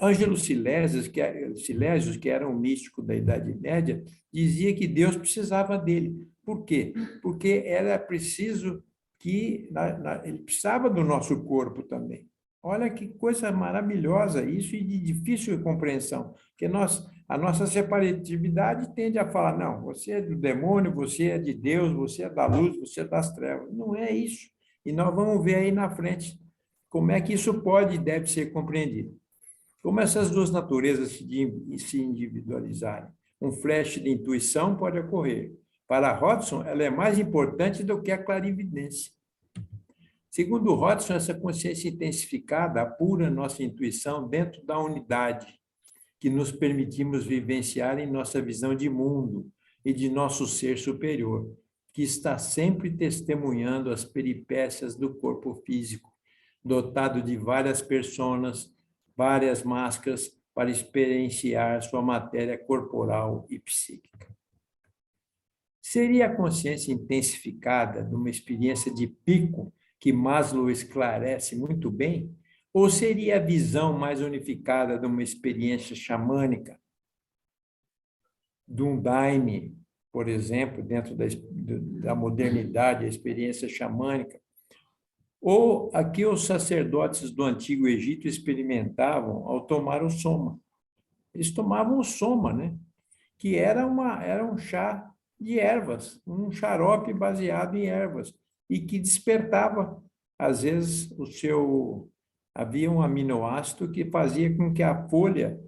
Ângelo Silésios, que era um místico da Idade Média, dizia que Deus precisava dele. Por quê? Porque era preciso ele precisava do nosso corpo também. Olha que coisa maravilhosa isso e de difícil compreensão, porque a nossa separatividade tende a falar, não, você é do demônio, você é de Deus, você é da luz, você é das trevas. Não é isso. E nós vamos ver aí na frente como é que isso pode e deve ser compreendido. Como essas duas naturezas se individualizarem? Um flash de intuição pode ocorrer. Para Hodgson, ela é mais importante do que a clarividência. Segundo Hodgson, essa consciência intensificada apura nossa intuição dentro da unidade que nos permitimos vivenciar em nossa visão de mundo e de nosso ser superior, que está sempre testemunhando as peripécias do corpo físico. dotado de várias personas, várias máscaras, para experienciar sua matéria corporal e psíquica. Seria a consciência intensificada de uma experiência de pico que Maslow esclarece muito bem? Ou seria a visão mais unificada de uma experiência xamânica, de um daime, por exemplo, dentro da modernidade, a experiência xamânica? Ou a que os sacerdotes do Antigo Egito experimentavam ao tomar o soma? Eles tomavam o soma, né? Que era um chá de ervas, um xarope baseado em ervas, e que despertava, às vezes, havia um aminoácido que fazia com que a folha,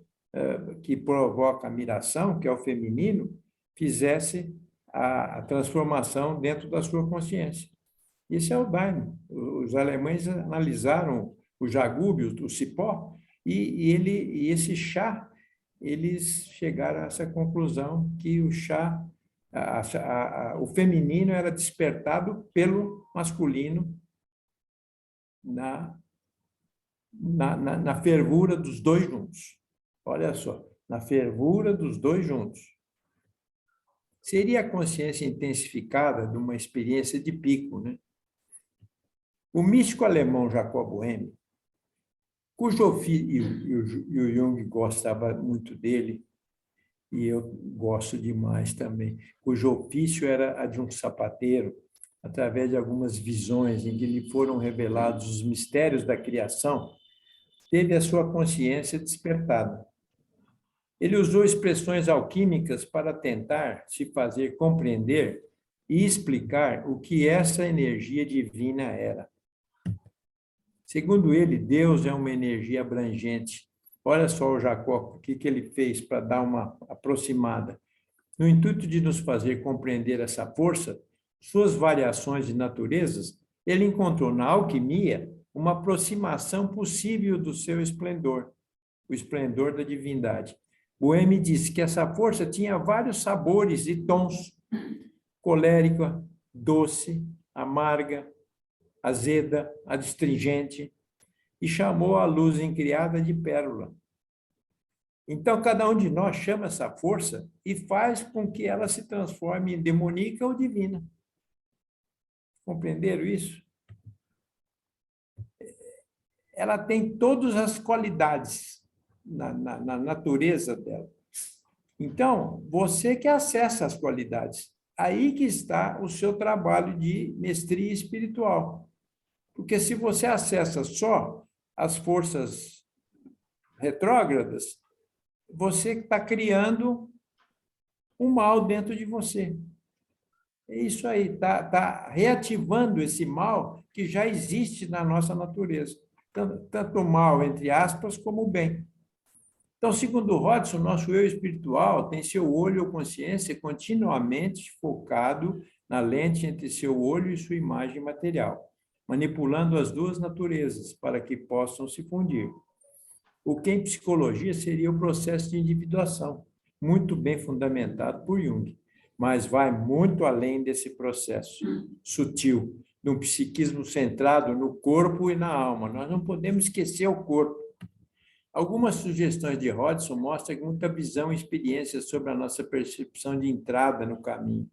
que provoca a miração, que é o feminino, fizesse a transformação dentro da sua consciência. Esse é o daime. Os alemães analisaram o jagúbio, o cipó, e esse chá, eles chegaram a essa conclusão que o chá, o feminino era despertado pelo masculino na fervura dos dois juntos. Olha só, na fervura dos dois juntos. Seria a consciência intensificada de uma experiência de pico, né? O místico alemão Jacob Boehme, cujo ofício, e o Jung gostava muito dele, e eu gosto demais também, cujo ofício era a de um sapateiro, através de algumas visões em que lhe foram revelados os mistérios da criação, teve a sua consciência despertada. Ele usou expressões alquímicas para tentar se fazer compreender e explicar o que essa energia divina era. Segundo ele, Deus é uma energia abrangente. Olha só o Jacó, o que ele fez para dar uma aproximada. No intuito de nos fazer compreender essa força, suas variações de naturezas, ele encontrou na alquimia uma aproximação possível do seu esplendor, o esplendor da divindade. Boehme disse que essa força tinha vários sabores e tons: colérica, doce, amarga, azeda, adstringente, e chamou a luz incriada de pérola. Então, cada um de nós chama essa força e faz com que ela se transforme em demoníaca ou divina. Compreenderam isso? Ela tem todas as qualidades na natureza dela. Então, você que acessa as qualidades. Aí que está o seu trabalho de mestria espiritual. Porque se você acessa só as forças retrógradas, você está criando um mal dentro de você. É isso aí, está reativando esse mal que já existe na nossa natureza. Tanto o mal, entre aspas, como o bem. Então, segundo Hodgson, nosso eu espiritual tem seu olho ou consciência continuamente focado na lente entre seu olho e sua imagem material, manipulando as duas naturezas para que possam se fundir. O que em psicologia seria o processo de individuação, muito bem fundamentado por Jung, mas vai muito além desse processo sutil, de um psiquismo centrado no corpo e na alma. Nós não podemos esquecer o corpo. Algumas sugestões de Hodgson mostram muita visão e experiência sobre a nossa percepção de entrada no caminho.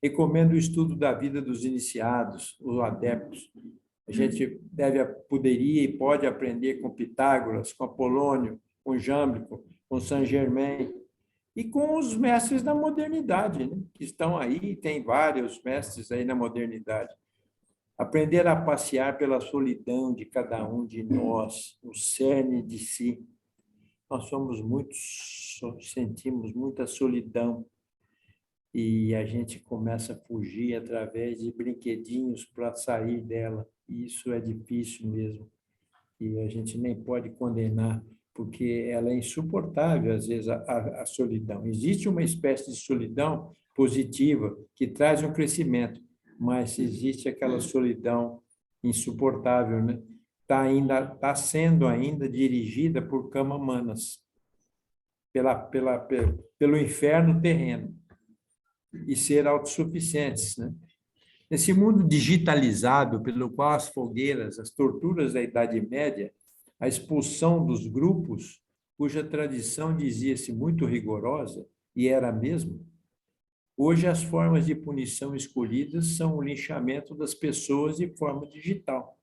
Recomendo o estudo da vida dos iniciados, os adeptos. A gente poderia e pode aprender com Pitágoras, com Apolônio, com Jâmblico, com Saint-Germain e com os mestres da modernidade, né? Que estão aí, tem vários mestres aí na modernidade. Aprender a passear pela solidão de cada um de nós, o cerne de si. Nós sentimos muita solidão e a gente começa a fugir através de brinquedinhos para sair dela. E isso é difícil mesmo. E a gente nem pode condenar, porque ela é insuportável, às vezes, a solidão. Existe uma espécie de solidão positiva que traz um crescimento, mas existe aquela solidão insuportável, né? Tá sendo ainda dirigida por Kama-manas, pelo inferno terreno, e ser autossuficientes, né? Esse mundo digitalizado, pelo qual as fogueiras, as torturas da Idade Média, a expulsão dos grupos, cuja tradição dizia-se muito rigorosa, e era mesmo, hoje as formas de punição escolhidas são o linchamento das pessoas de forma digital.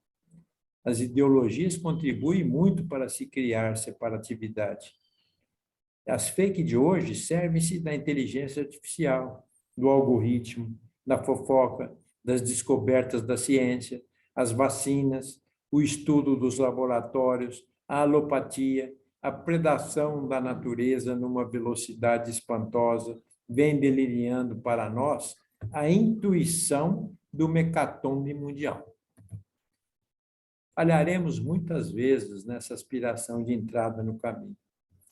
As ideologias contribuem muito para se criar separatividade. As fake de hoje servem-se da inteligência artificial, do algoritmo, da fofoca, das descobertas da ciência, as vacinas, o estudo dos laboratórios, a alopatia, a predação da natureza numa velocidade espantosa, vem delineando para nós a intuição do mecatombe mundial. Falharemos muitas vezes nessa aspiração de entrada no caminho.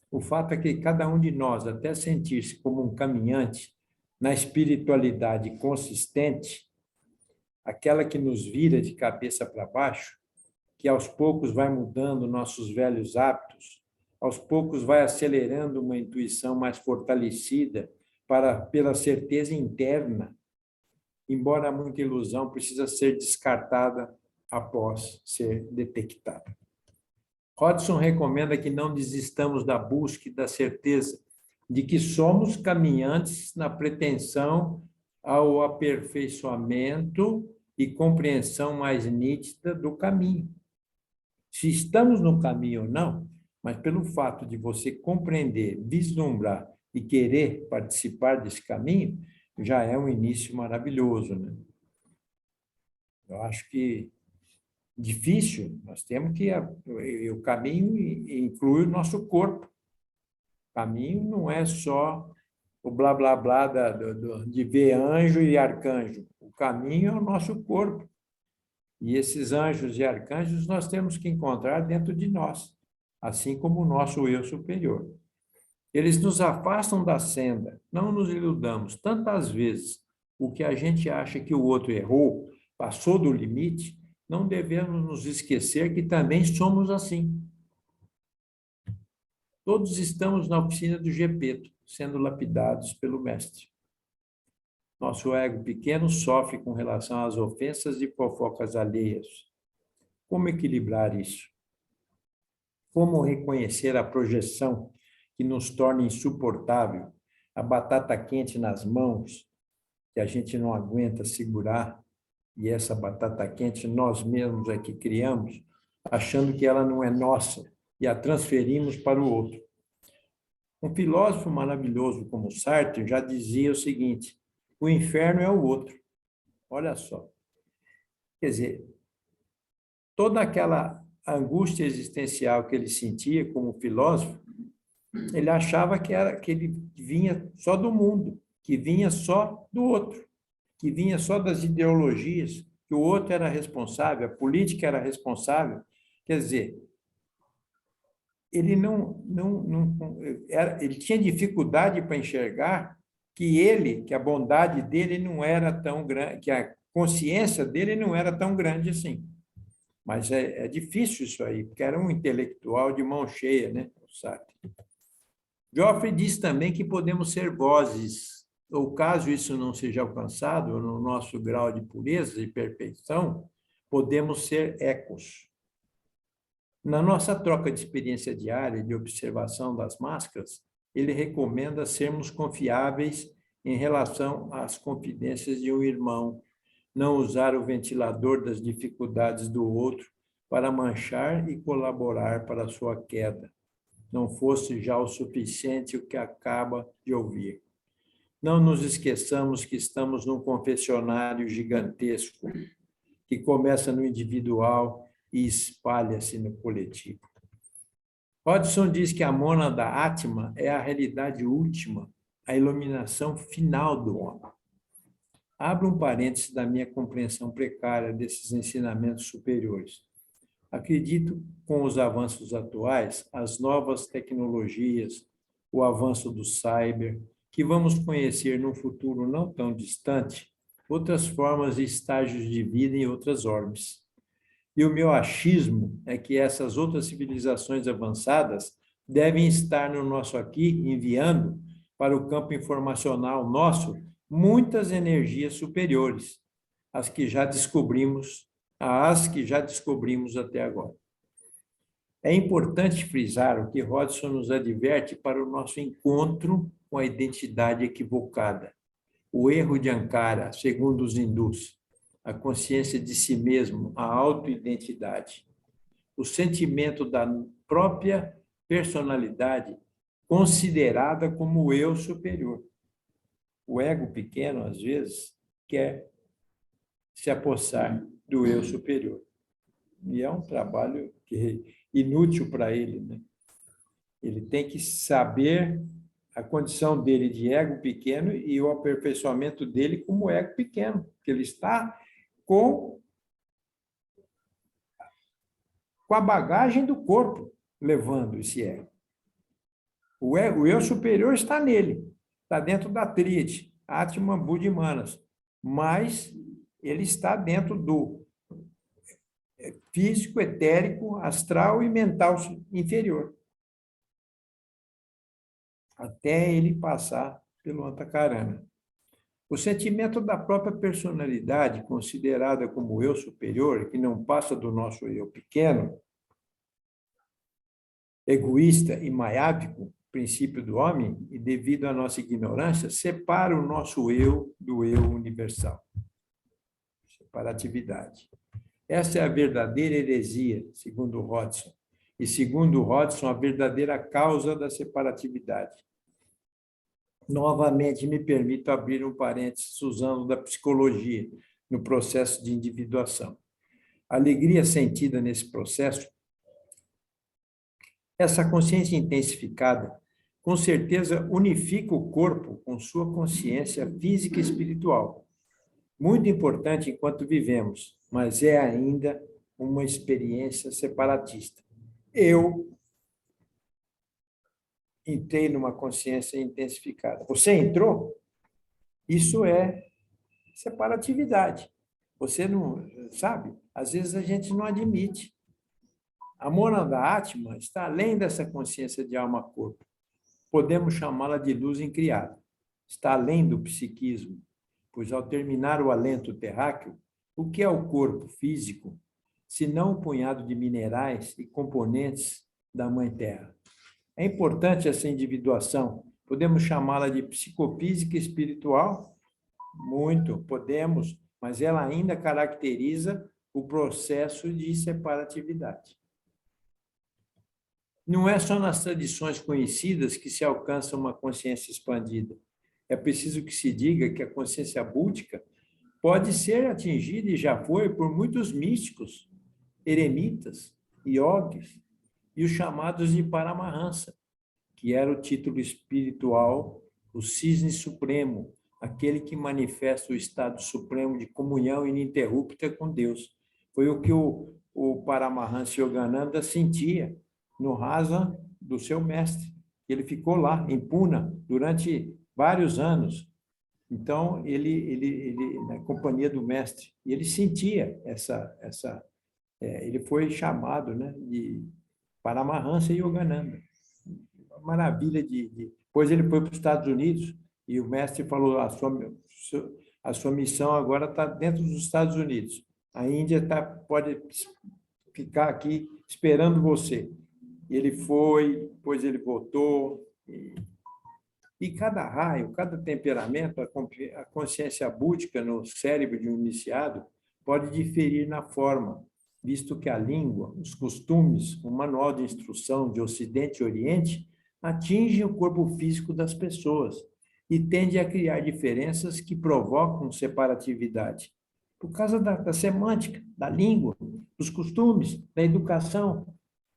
O fato é que cada um de nós, até sentir-se como um caminhante na espiritualidade consistente, aquela que nos vira de cabeça para baixo, que aos poucos vai mudando nossos velhos hábitos, aos poucos vai acelerando uma intuição mais fortalecida pela certeza interna, embora muita ilusão precisa ser descartada após ser detectada. Hodgson recomenda que não desistamos da busca e da certeza de que somos caminhantes na pretensão ao aperfeiçoamento e compreensão mais nítida do caminho. Se estamos no caminho ou não, mas pelo fato de você compreender, vislumbrar e querer participar desse caminho, já é um início maravilhoso, né? Eu acho que difícil, nós temos que... O caminho inclui o nosso corpo. O caminho não é só o blá, blá, blá de ver anjo e arcanjo. O caminho é o nosso corpo. E esses anjos e arcanjos nós temos que encontrar dentro de nós, assim como o nosso eu superior. Eles nos afastam da senda, não nos iludamos. Tantas vezes o que a gente acha que o outro errou, passou do limite, não devemos nos esquecer que também somos assim. Todos estamos na oficina do Gepeto, sendo lapidados pelo mestre. Nosso ego pequeno sofre com relação às ofensas e fofocas alheias. Como equilibrar isso? Como reconhecer a projeção que nos torna insuportável, a batata quente nas mãos, que a gente não aguenta segurar, e essa batata quente nós mesmos é que criamos, achando que ela não é nossa, e a transferimos para o outro. Um filósofo maravilhoso como Sartre já dizia o seguinte: o inferno é o outro. Olha só. Quer dizer, toda aquela angústia existencial que ele sentia como filósofo, ele achava que ele vinha só do mundo, que vinha só do outro, que vinha só das ideologias, que o outro era responsável, a política era responsável. Quer dizer, ele ele tinha dificuldade para enxergar que a bondade dele não era tão grande, que a consciência dele não era tão grande assim. Mas é difícil isso aí, porque era um intelectual de mão cheia, né, o Sartre. Joffre diz também que podemos ser vozes, ou caso isso não seja alcançado, no nosso grau de pureza e perfeição, podemos ser ecos. Na nossa troca de experiência diária e de observação das máscaras, ele recomenda sermos confiáveis em relação às confidências de um irmão, não usar o ventilador das dificuldades do outro para manchar e colaborar para a sua queda. Não fosse já o suficiente o que acaba de ouvir. Não nos esqueçamos que estamos num confessionário gigantesco, que começa no individual e espalha-se no coletivo. Hodgson diz que a mônada Atma é a realidade última, a iluminação final do homem. Abro um parêntese da minha compreensão precária desses ensinamentos superiores. Acredito, com os avanços atuais, as novas tecnologias, o avanço do cyber, que vamos conhecer num futuro não tão distante, outras formas e estágios de vida em outras orbes. E o meu achismo é que essas outras civilizações avançadas devem estar no nosso aqui, enviando para o campo informacional nosso muitas energias superiores, as que já descobrimos até agora. É importante frisar o que Hodgson nos adverte para o nosso encontro com a identidade equivocada. O erro de Ankara, segundo os hindus, a consciência de si mesmo, a autoidentidade, o sentimento da própria personalidade considerada como o eu superior. O ego pequeno, às vezes, quer se apossar do eu superior. E é um trabalho inútil para ele, né? Ele tem que saber a condição dele de ego pequeno e o aperfeiçoamento dele como ego pequeno, que ele está com a bagagem do corpo levando esse ego. O eu superior está nele, está dentro da tríade, Atman, Buddha e Manas, mas ele está dentro do físico, etérico, astral e mental inferior, até ele passar pelo Antakarana. O sentimento da própria personalidade, considerada como eu superior, que não passa do nosso eu pequeno, egoísta e maiábico, princípio do homem, e devido à nossa ignorância, separa o nosso eu do eu universal. Separatividade. Essa é a verdadeira heresia, segundo Hodgson. E, segundo Hodgson, a verdadeira causa da separatividade. Novamente, me permito abrir um parênteses usando da psicologia no processo de individuação. A alegria sentida nesse processo, essa consciência intensificada, com certeza unifica o corpo com sua consciência física e espiritual. Muito importante enquanto vivemos, mas é ainda uma experiência separatista. Eu entrei numa consciência intensificada. Você entrou? Isso é separatividade. Você não sabe? Às vezes a gente não admite. A Monada Atman está além dessa consciência de alma-corpo. Podemos chamá-la de luz incriada. Está além do psiquismo, pois ao terminar o alento terráqueo, o que é o corpo físico, se não um punhado de minerais e componentes da Mãe Terra? É importante essa individuação. Podemos chamá-la de psicofísica espiritual? Muito, podemos, mas ela ainda caracteriza o processo de separatividade. Não é só nas tradições conhecidas que se alcança uma consciência expandida. É preciso que se diga que a consciência búdica pode ser atingida, e já foi, por muitos místicos, eremitas, yogis, e os chamados de Paramahansa, que era o título espiritual, o cisne supremo, aquele que manifesta o estado supremo de comunhão ininterrupta com Deus. Foi o que o Paramahansa Yogananda sentia no rasa do seu mestre. Ele ficou lá, em Pune, durante vários anos. Então, ele na companhia do mestre, e ele sentia ele foi chamado, né, de Paramahansa Yogananda. Maravilha Depois ele foi para os Estados Unidos e o mestre falou: a sua missão agora está dentro dos Estados Unidos. A Índia pode ficar aqui esperando você. Ele foi, depois ele voltou. E cada raio, cada temperamento, a consciência búdica no cérebro de um iniciado pode diferir na forma, visto que a língua, os costumes, o manual de instrução de Ocidente e Oriente atingem o corpo físico das pessoas e tende a criar diferenças que provocam separatividade. Por causa da semântica, da língua, dos costumes, da educação,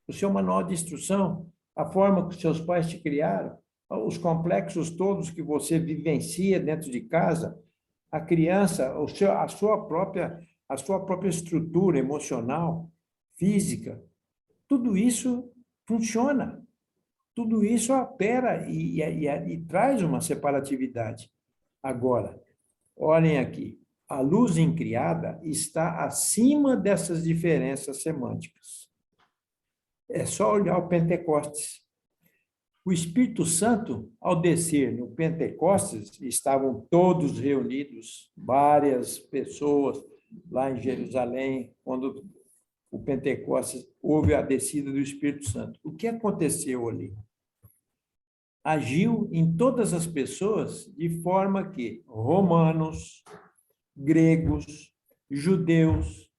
do seu manual de instrução, a forma que seus pais te criaram, os complexos todos que você vivencia dentro de casa, a criança, a sua própria estrutura emocional, física, tudo isso funciona. Tudo isso opera e traz uma separatividade. Agora, olhem aqui, a luz incriada está acima dessas diferenças semânticas. É só olhar o Pentecostes. O Espírito Santo, ao descer no Pentecostes, estavam todos reunidos, várias pessoas lá em Jerusalém, quando o Pentecostes houve a descida do Espírito Santo. O que aconteceu ali? Agiu em todas as pessoas de forma que romanos, gregos, judeus,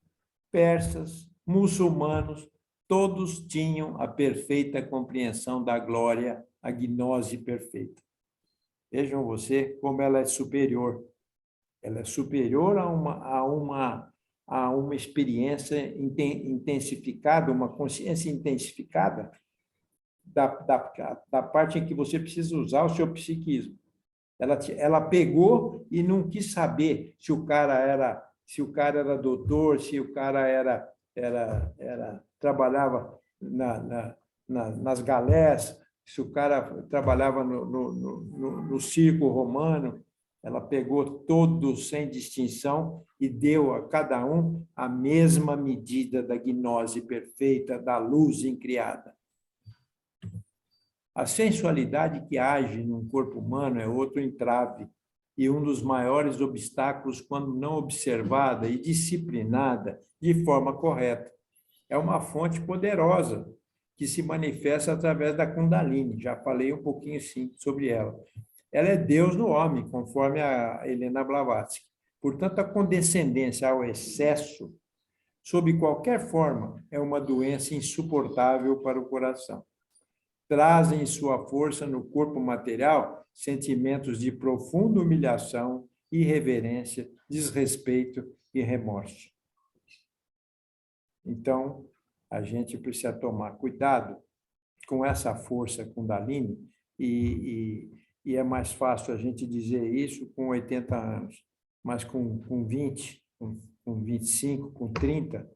persas, muçulmanos, todos tinham a perfeita compreensão da glória, a gnose perfeita. Vejam você como ela é superior. Ela é superior a uma experiência intensificada, uma consciência intensificada da parte em que você precisa usar o seu psiquismo. Ela pegou e não quis saber se o cara era doutor, se o cara trabalhava nas galés, se o cara trabalhava no circo romano. Ela pegou todos sem distinção e deu a cada um a mesma medida da gnose perfeita, da luz incriada. A sensualidade que age num corpo humano é outro entrave e um dos maiores obstáculos quando não observada e disciplinada de forma correta. É uma fonte poderosa que se manifesta através da Kundalini. Já falei um pouquinho, sim, sobre ela. Ela é Deus no homem, conforme a Helena Blavatsky. Portanto, a condescendência ao excesso, sob qualquer forma, é uma doença insuportável para o coração. Trazem em sua força no corpo material sentimentos de profunda humilhação, irreverência, desrespeito e remorso. Então, a gente precisa tomar cuidado com essa força Kundalini e é mais fácil a gente dizer isso com 80 anos, mas com 20, com 25, com 30,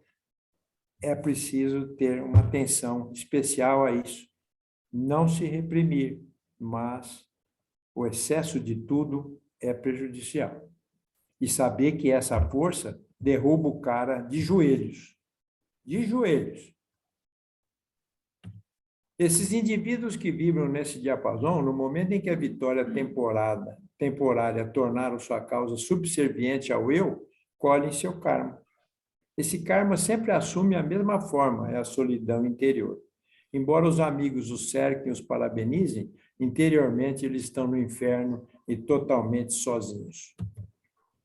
é preciso ter uma atenção especial a isso. Não se reprimir, mas o excesso de tudo é prejudicial. E saber que essa força derruba o cara de joelhos. De joelhos. Esses indivíduos que vibram nesse diapasão, no momento em que a vitória temporária tornaram sua causa subserviente ao eu, colhem seu karma. Esse karma sempre assume a mesma forma, é a solidão interior. Embora os amigos os cerquem e os parabenizem, interiormente eles estão no inferno e totalmente sozinhos.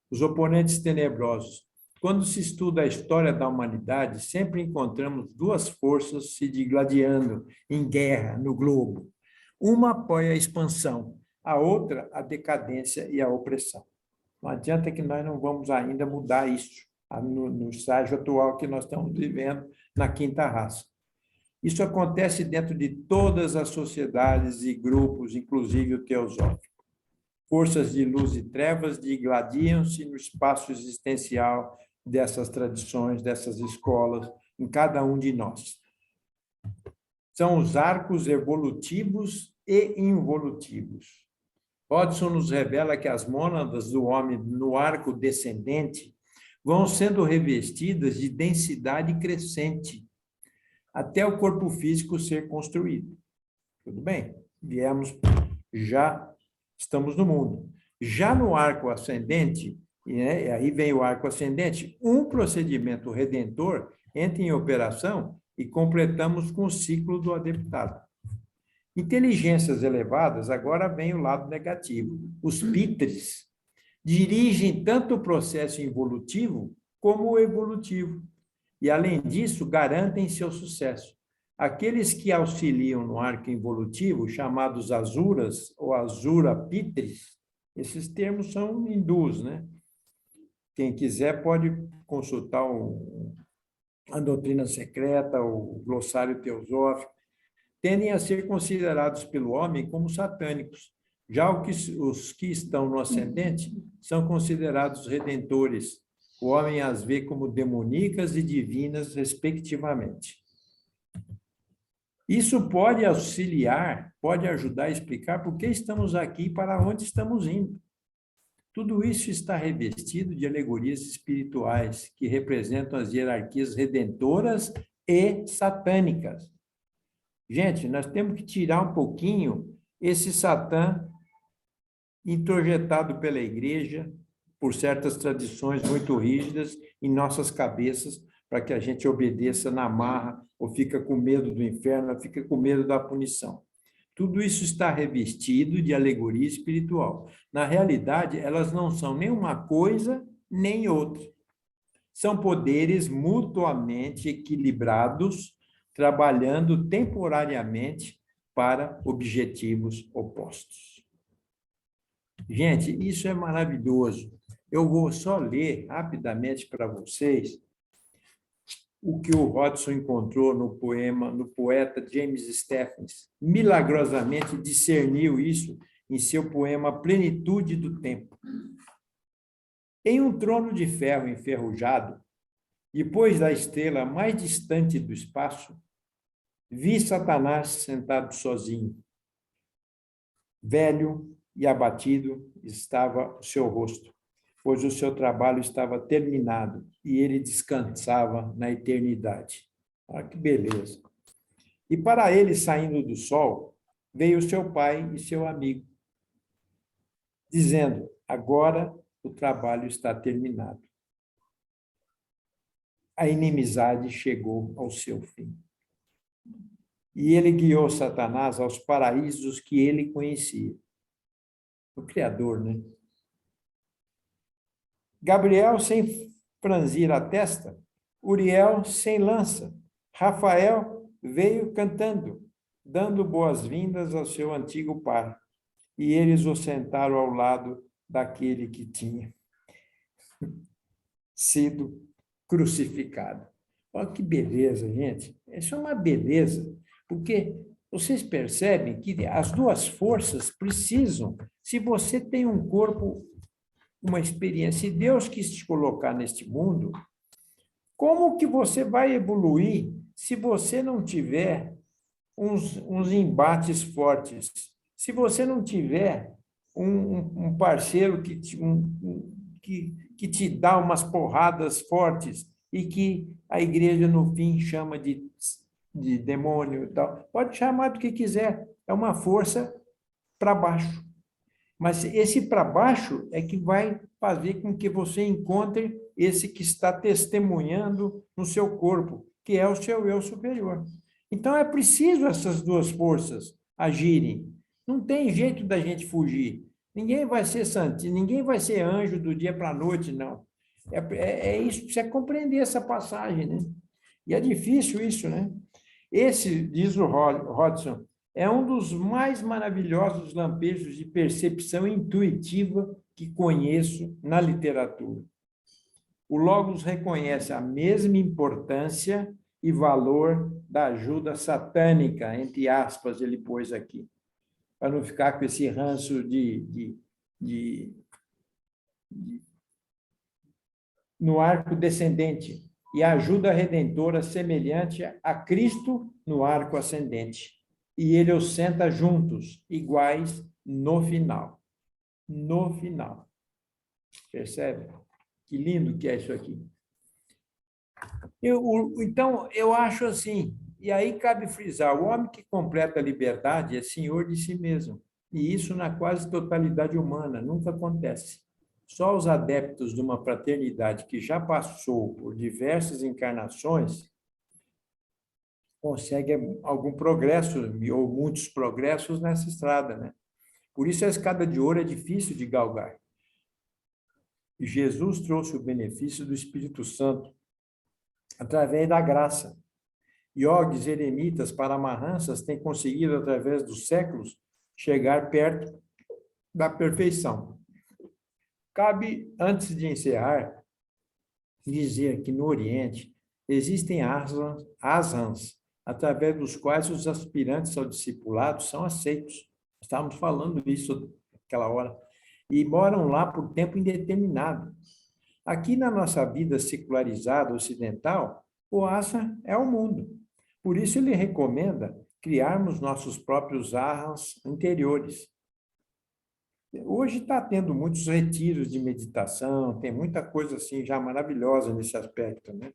Os oponentes tenebrosos. Quando se estuda a história da humanidade, sempre encontramos duas forças se digladiando em guerra no globo. Uma apoia a expansão, a outra a decadência e a opressão. Não adianta que nós não vamos ainda mudar isso no estágio atual que nós estamos vivendo na quinta raça. Isso acontece dentro de todas as sociedades e grupos, inclusive o teosófico. Forças de luz e trevas digladiam-se no espaço existencial dessas tradições, dessas escolas, em cada um de nós. São os arcos evolutivos e involutivos. Hodgson nos revela que as mônadas do homem no arco descendente vão sendo revestidas de densidade crescente, até o corpo físico ser construído. Tudo bem? Já estamos no mundo. Já no arco ascendente, e aí vem o arco ascendente, um procedimento redentor entra em operação e completamos com o ciclo do adeptado. Inteligências elevadas, agora vem o lado negativo. Os pitres dirigem tanto o processo involutivo como o evolutivo. E, além disso, garantem seu sucesso. Aqueles que auxiliam no arco involutivo, chamados asuras ou asura pitres, esses termos são hindus, né? Quem quiser pode consultar a doutrina secreta, o glossário teosófico, tendem a ser considerados pelo homem como satânicos. Já os que estão no ascendente são considerados redentores. O homem as vê como demoníacas e divinas, respectivamente. Isso pode auxiliar, pode ajudar a explicar por que estamos aqui e para onde estamos indo. Tudo isso está revestido de alegorias espirituais que representam as hierarquias redentoras e satânicas. Gente, nós temos que tirar um pouquinho esse Satã introjetado pela igreja, por certas tradições muito rígidas em nossas cabeças, para que a gente obedeça na marra, ou fica com medo do inferno, ou fica com medo da punição. Tudo isso está revestido de alegoria espiritual. Na realidade, elas não são nem uma coisa, nem outra. São poderes mutuamente equilibrados, trabalhando temporariamente para objetivos opostos. Gente, isso é maravilhoso. Eu vou só ler rapidamente para vocês o que o Hodgson encontrou no poema, no poeta James Stephens. Milagrosamente discerniu isso em seu poema Plenitude do Tempo. Em um trono de ferro enferrujado, depois da estrela mais distante do espaço, vi Satanás sentado sozinho. Velho e abatido estava o seu rosto, pois o seu trabalho estava terminado e ele descansava na eternidade. Olha que beleza. E para ele, saindo do sol, veio seu pai e seu amigo, dizendo: agora o trabalho está terminado. A inimizade chegou ao seu fim. E ele guiou Satanás aos paraísos que ele conhecia. O Criador, né? Gabriel sem franzir a testa, Uriel sem lança, Rafael veio cantando, dando boas-vindas ao seu antigo par, e eles o sentaram ao lado daquele que tinha sido crucificado. Olha que beleza, gente. Isso é uma beleza, porque vocês percebem que as duas forças precisam. Se você tem um corpo, uma experiência, se Deus quis te colocar neste mundo, como que você vai evoluir se você não tiver uns embates fortes? Se você não tiver um parceiro que te dá umas porradas fortes e que a igreja, no fim, chama de demônio e tal. Pode chamar do que quiser, é uma força para baixo. Mas esse para baixo é que vai fazer com que você encontre esse que está testemunhando no seu corpo, que é o seu eu superior. Então, é preciso essas duas forças agirem. Não tem jeito da gente fugir. Ninguém vai ser santo, ninguém vai ser anjo do dia para a noite, não. É isso, precisa compreender essa passagem, né? E é difícil isso, né? Esse, diz o Hodgson, é um dos mais maravilhosos lampejos de percepção intuitiva que conheço na literatura. O Logos reconhece a mesma importância e valor da ajuda satânica, entre aspas, ele pôs aqui, para não ficar com esse ranço no arco descendente, e a ajuda redentora semelhante a Cristo no arco ascendente. E ele os senta juntos, iguais, no final. No final. Percebe? Que lindo que é isso aqui. Então, eu acho assim, e aí cabe frisar, o homem que completa a liberdade é senhor de si mesmo. E isso na quase totalidade humana, nunca acontece. Só os adeptos de uma fraternidade que já passou por diversas encarnações conseguem algum progresso, ou muitos progressos nessa estrada, né? Por isso a escada de ouro é difícil de galgar. E Jesus trouxe o benefício do Espírito Santo através da graça. Iogues, eremitas, paramahansas têm conseguido, através dos séculos, chegar perto da perfeição. Cabe, antes de encerrar, dizer que no Oriente existem asans, através dos quais os aspirantes ao discipulado são aceitos. Estávamos falando isso naquela hora. E moram lá por tempo indeterminado. Aqui na nossa vida secularizada ocidental, o asa é o mundo. Por isso ele recomenda criarmos nossos próprios arhans interiores. Hoje está tendo muitos retiros de meditação, tem muita coisa assim já maravilhosa nesse aspecto, né?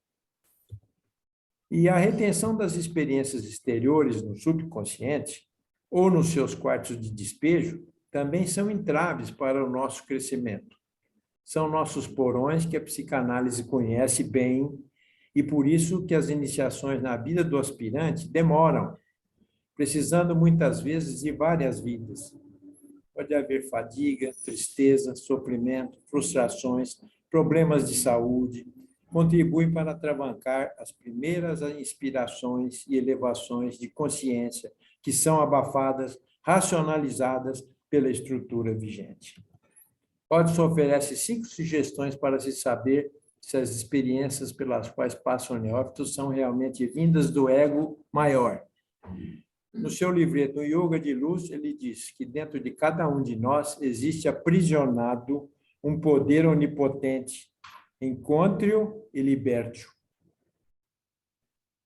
E a retenção das experiências exteriores no subconsciente ou nos seus quartos de despejo também são entraves para o nosso crescimento. São nossos porões que a psicanálise conhece bem e por isso que as iniciações na vida do aspirante demoram, precisando muitas vezes de várias vidas. Pode haver fadiga, tristeza, sofrimento, frustrações, problemas de saúde, contribuem para atravancar as primeiras inspirações e elevações de consciência que são abafadas, racionalizadas pela estrutura vigente. Hodgson oferece 5 sugestões para se saber se as experiências pelas quais passa o neófito são realmente vindas do ego maior. No seu livreto, O Yoga de Luz, ele diz que dentro de cada um de nós existe aprisionado um poder onipotente. Encontre-o e liberte-o.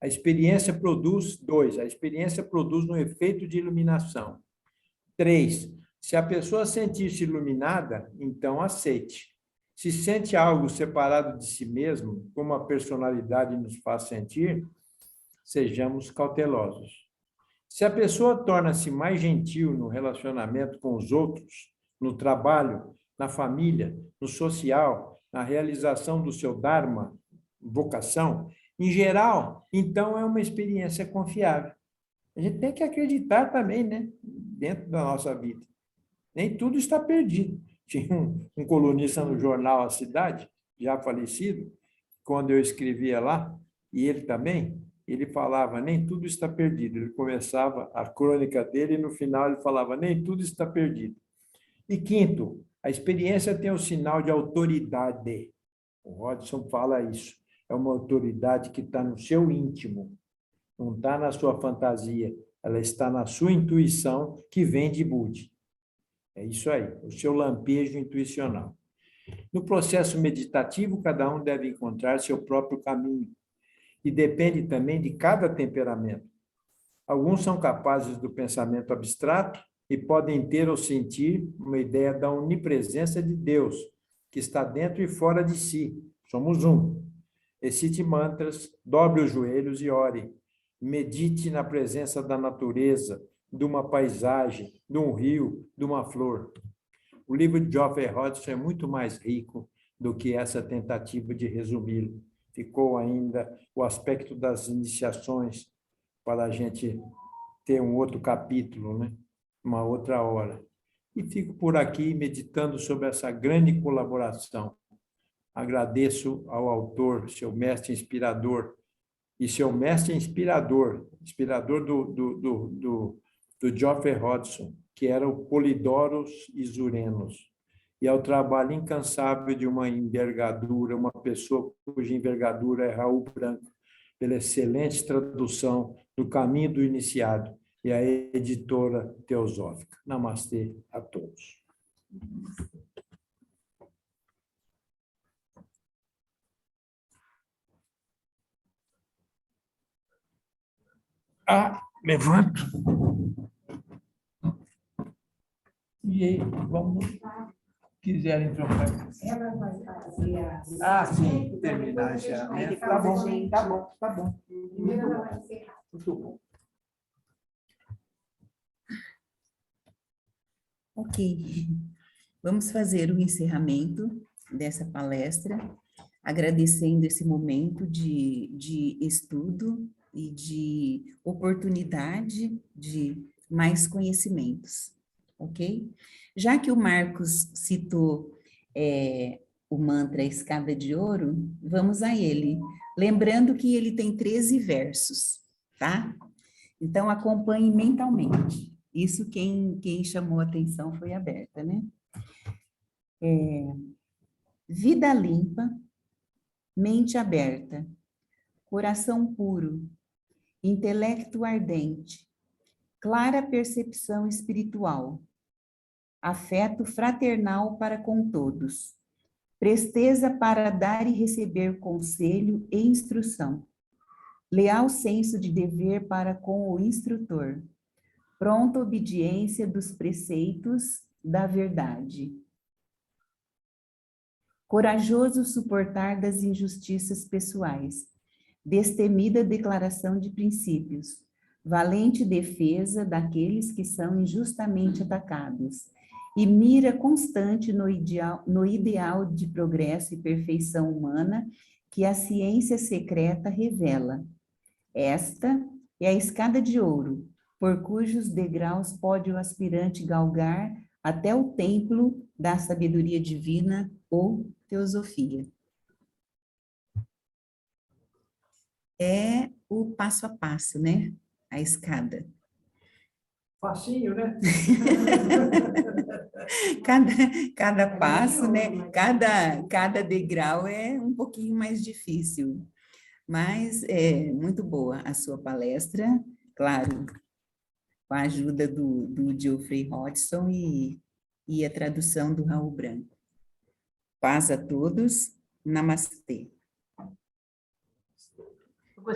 A experiência produz, 2, a experiência produz um efeito de iluminação. 3, se a pessoa sentir-se iluminada, então aceite. Se sente algo separado de si mesmo, como a personalidade nos faz sentir, sejamos cautelosos. Se a pessoa torna-se mais gentil no relacionamento com os outros, no trabalho, na família, no social, na realização do seu dharma, vocação, em geral, então é uma experiência confiável. A gente tem que acreditar também, né, dentro da nossa vida. Nem tudo está perdido. Tinha um colunista no jornal A Cidade, já falecido, quando eu escrevia lá, e ele também, ele falava, nem tudo está perdido. Ele começava a crônica dele e no final ele falava, nem tudo está perdido. E quinto, a experiência tem o sinal de autoridade. O Hodgson fala isso. É uma autoridade que está no seu íntimo, não está na sua fantasia, ela está na sua intuição que vem de Budi. É isso aí, o seu lampejo intuicional. No processo meditativo, cada um deve encontrar seu próprio caminho e depende também de cada temperamento. Alguns são capazes do pensamento abstrato e podem ter ou sentir uma ideia da onipresença de Deus, que está dentro e fora de si. Somos um. Recite mantras, dobre os joelhos e ore. Medite na presença da natureza, de uma paisagem, de um rio, de uma flor. O livro de Geoffrey Hodgson é muito mais rico do que essa tentativa de resumi-lo. Ficou ainda o aspecto das iniciações para a gente ter um outro capítulo, né? Uma outra hora. E fico por aqui meditando sobre essa grande colaboração. Agradeço ao autor, seu mestre inspirador, e seu mestre inspirador do Geoffrey Hodgson, que era o Polidorus Isurenos, e ao trabalho incansável de uma envergadura, uma pessoa cuja envergadura é Raul Branco, pela excelente tradução do Caminho do Iniciado, e a editora Teosófica. Namastê a todos. Levanto. E aí, vamos, quiserem trocar. Ela vai fazer Sim, terminar já. Tá bom, tá bom, tá bom. Muito bom. Ok, vamos fazer o encerramento dessa palestra, agradecendo esse momento de estudo e de oportunidade de mais conhecimentos, ok? Já que o Marcos citou o mantra Escada de Ouro, vamos a ele. Lembrando que ele tem 13 versos, tá? Então, acompanhe mentalmente. Isso quem chamou a atenção foi a Berta, né? Vida limpa, mente aberta, coração puro, intelecto ardente, clara percepção espiritual, afeto fraternal para com todos, presteza para dar e receber conselho e instrução, leal senso de dever para com o instrutor, pronta obediência dos preceitos da verdade, corajoso suportar das injustiças pessoais, destemida declaração de princípios, valente defesa daqueles que são injustamente atacados, e mira constante no ideal de progresso e perfeição humana que a ciência secreta revela. Esta é a escada de ouro, por cujos degraus pode o aspirante galgar até o templo da sabedoria divina ou teosofia. É o passo a passo, né? A escada. Facinho, né? Cada passo, né? Cada degrau é um pouquinho mais difícil. Mas é muito boa a sua palestra, claro, com a ajuda do Geoffrey Hodgson e a tradução do Raul Branco. Paz a todos, namastê.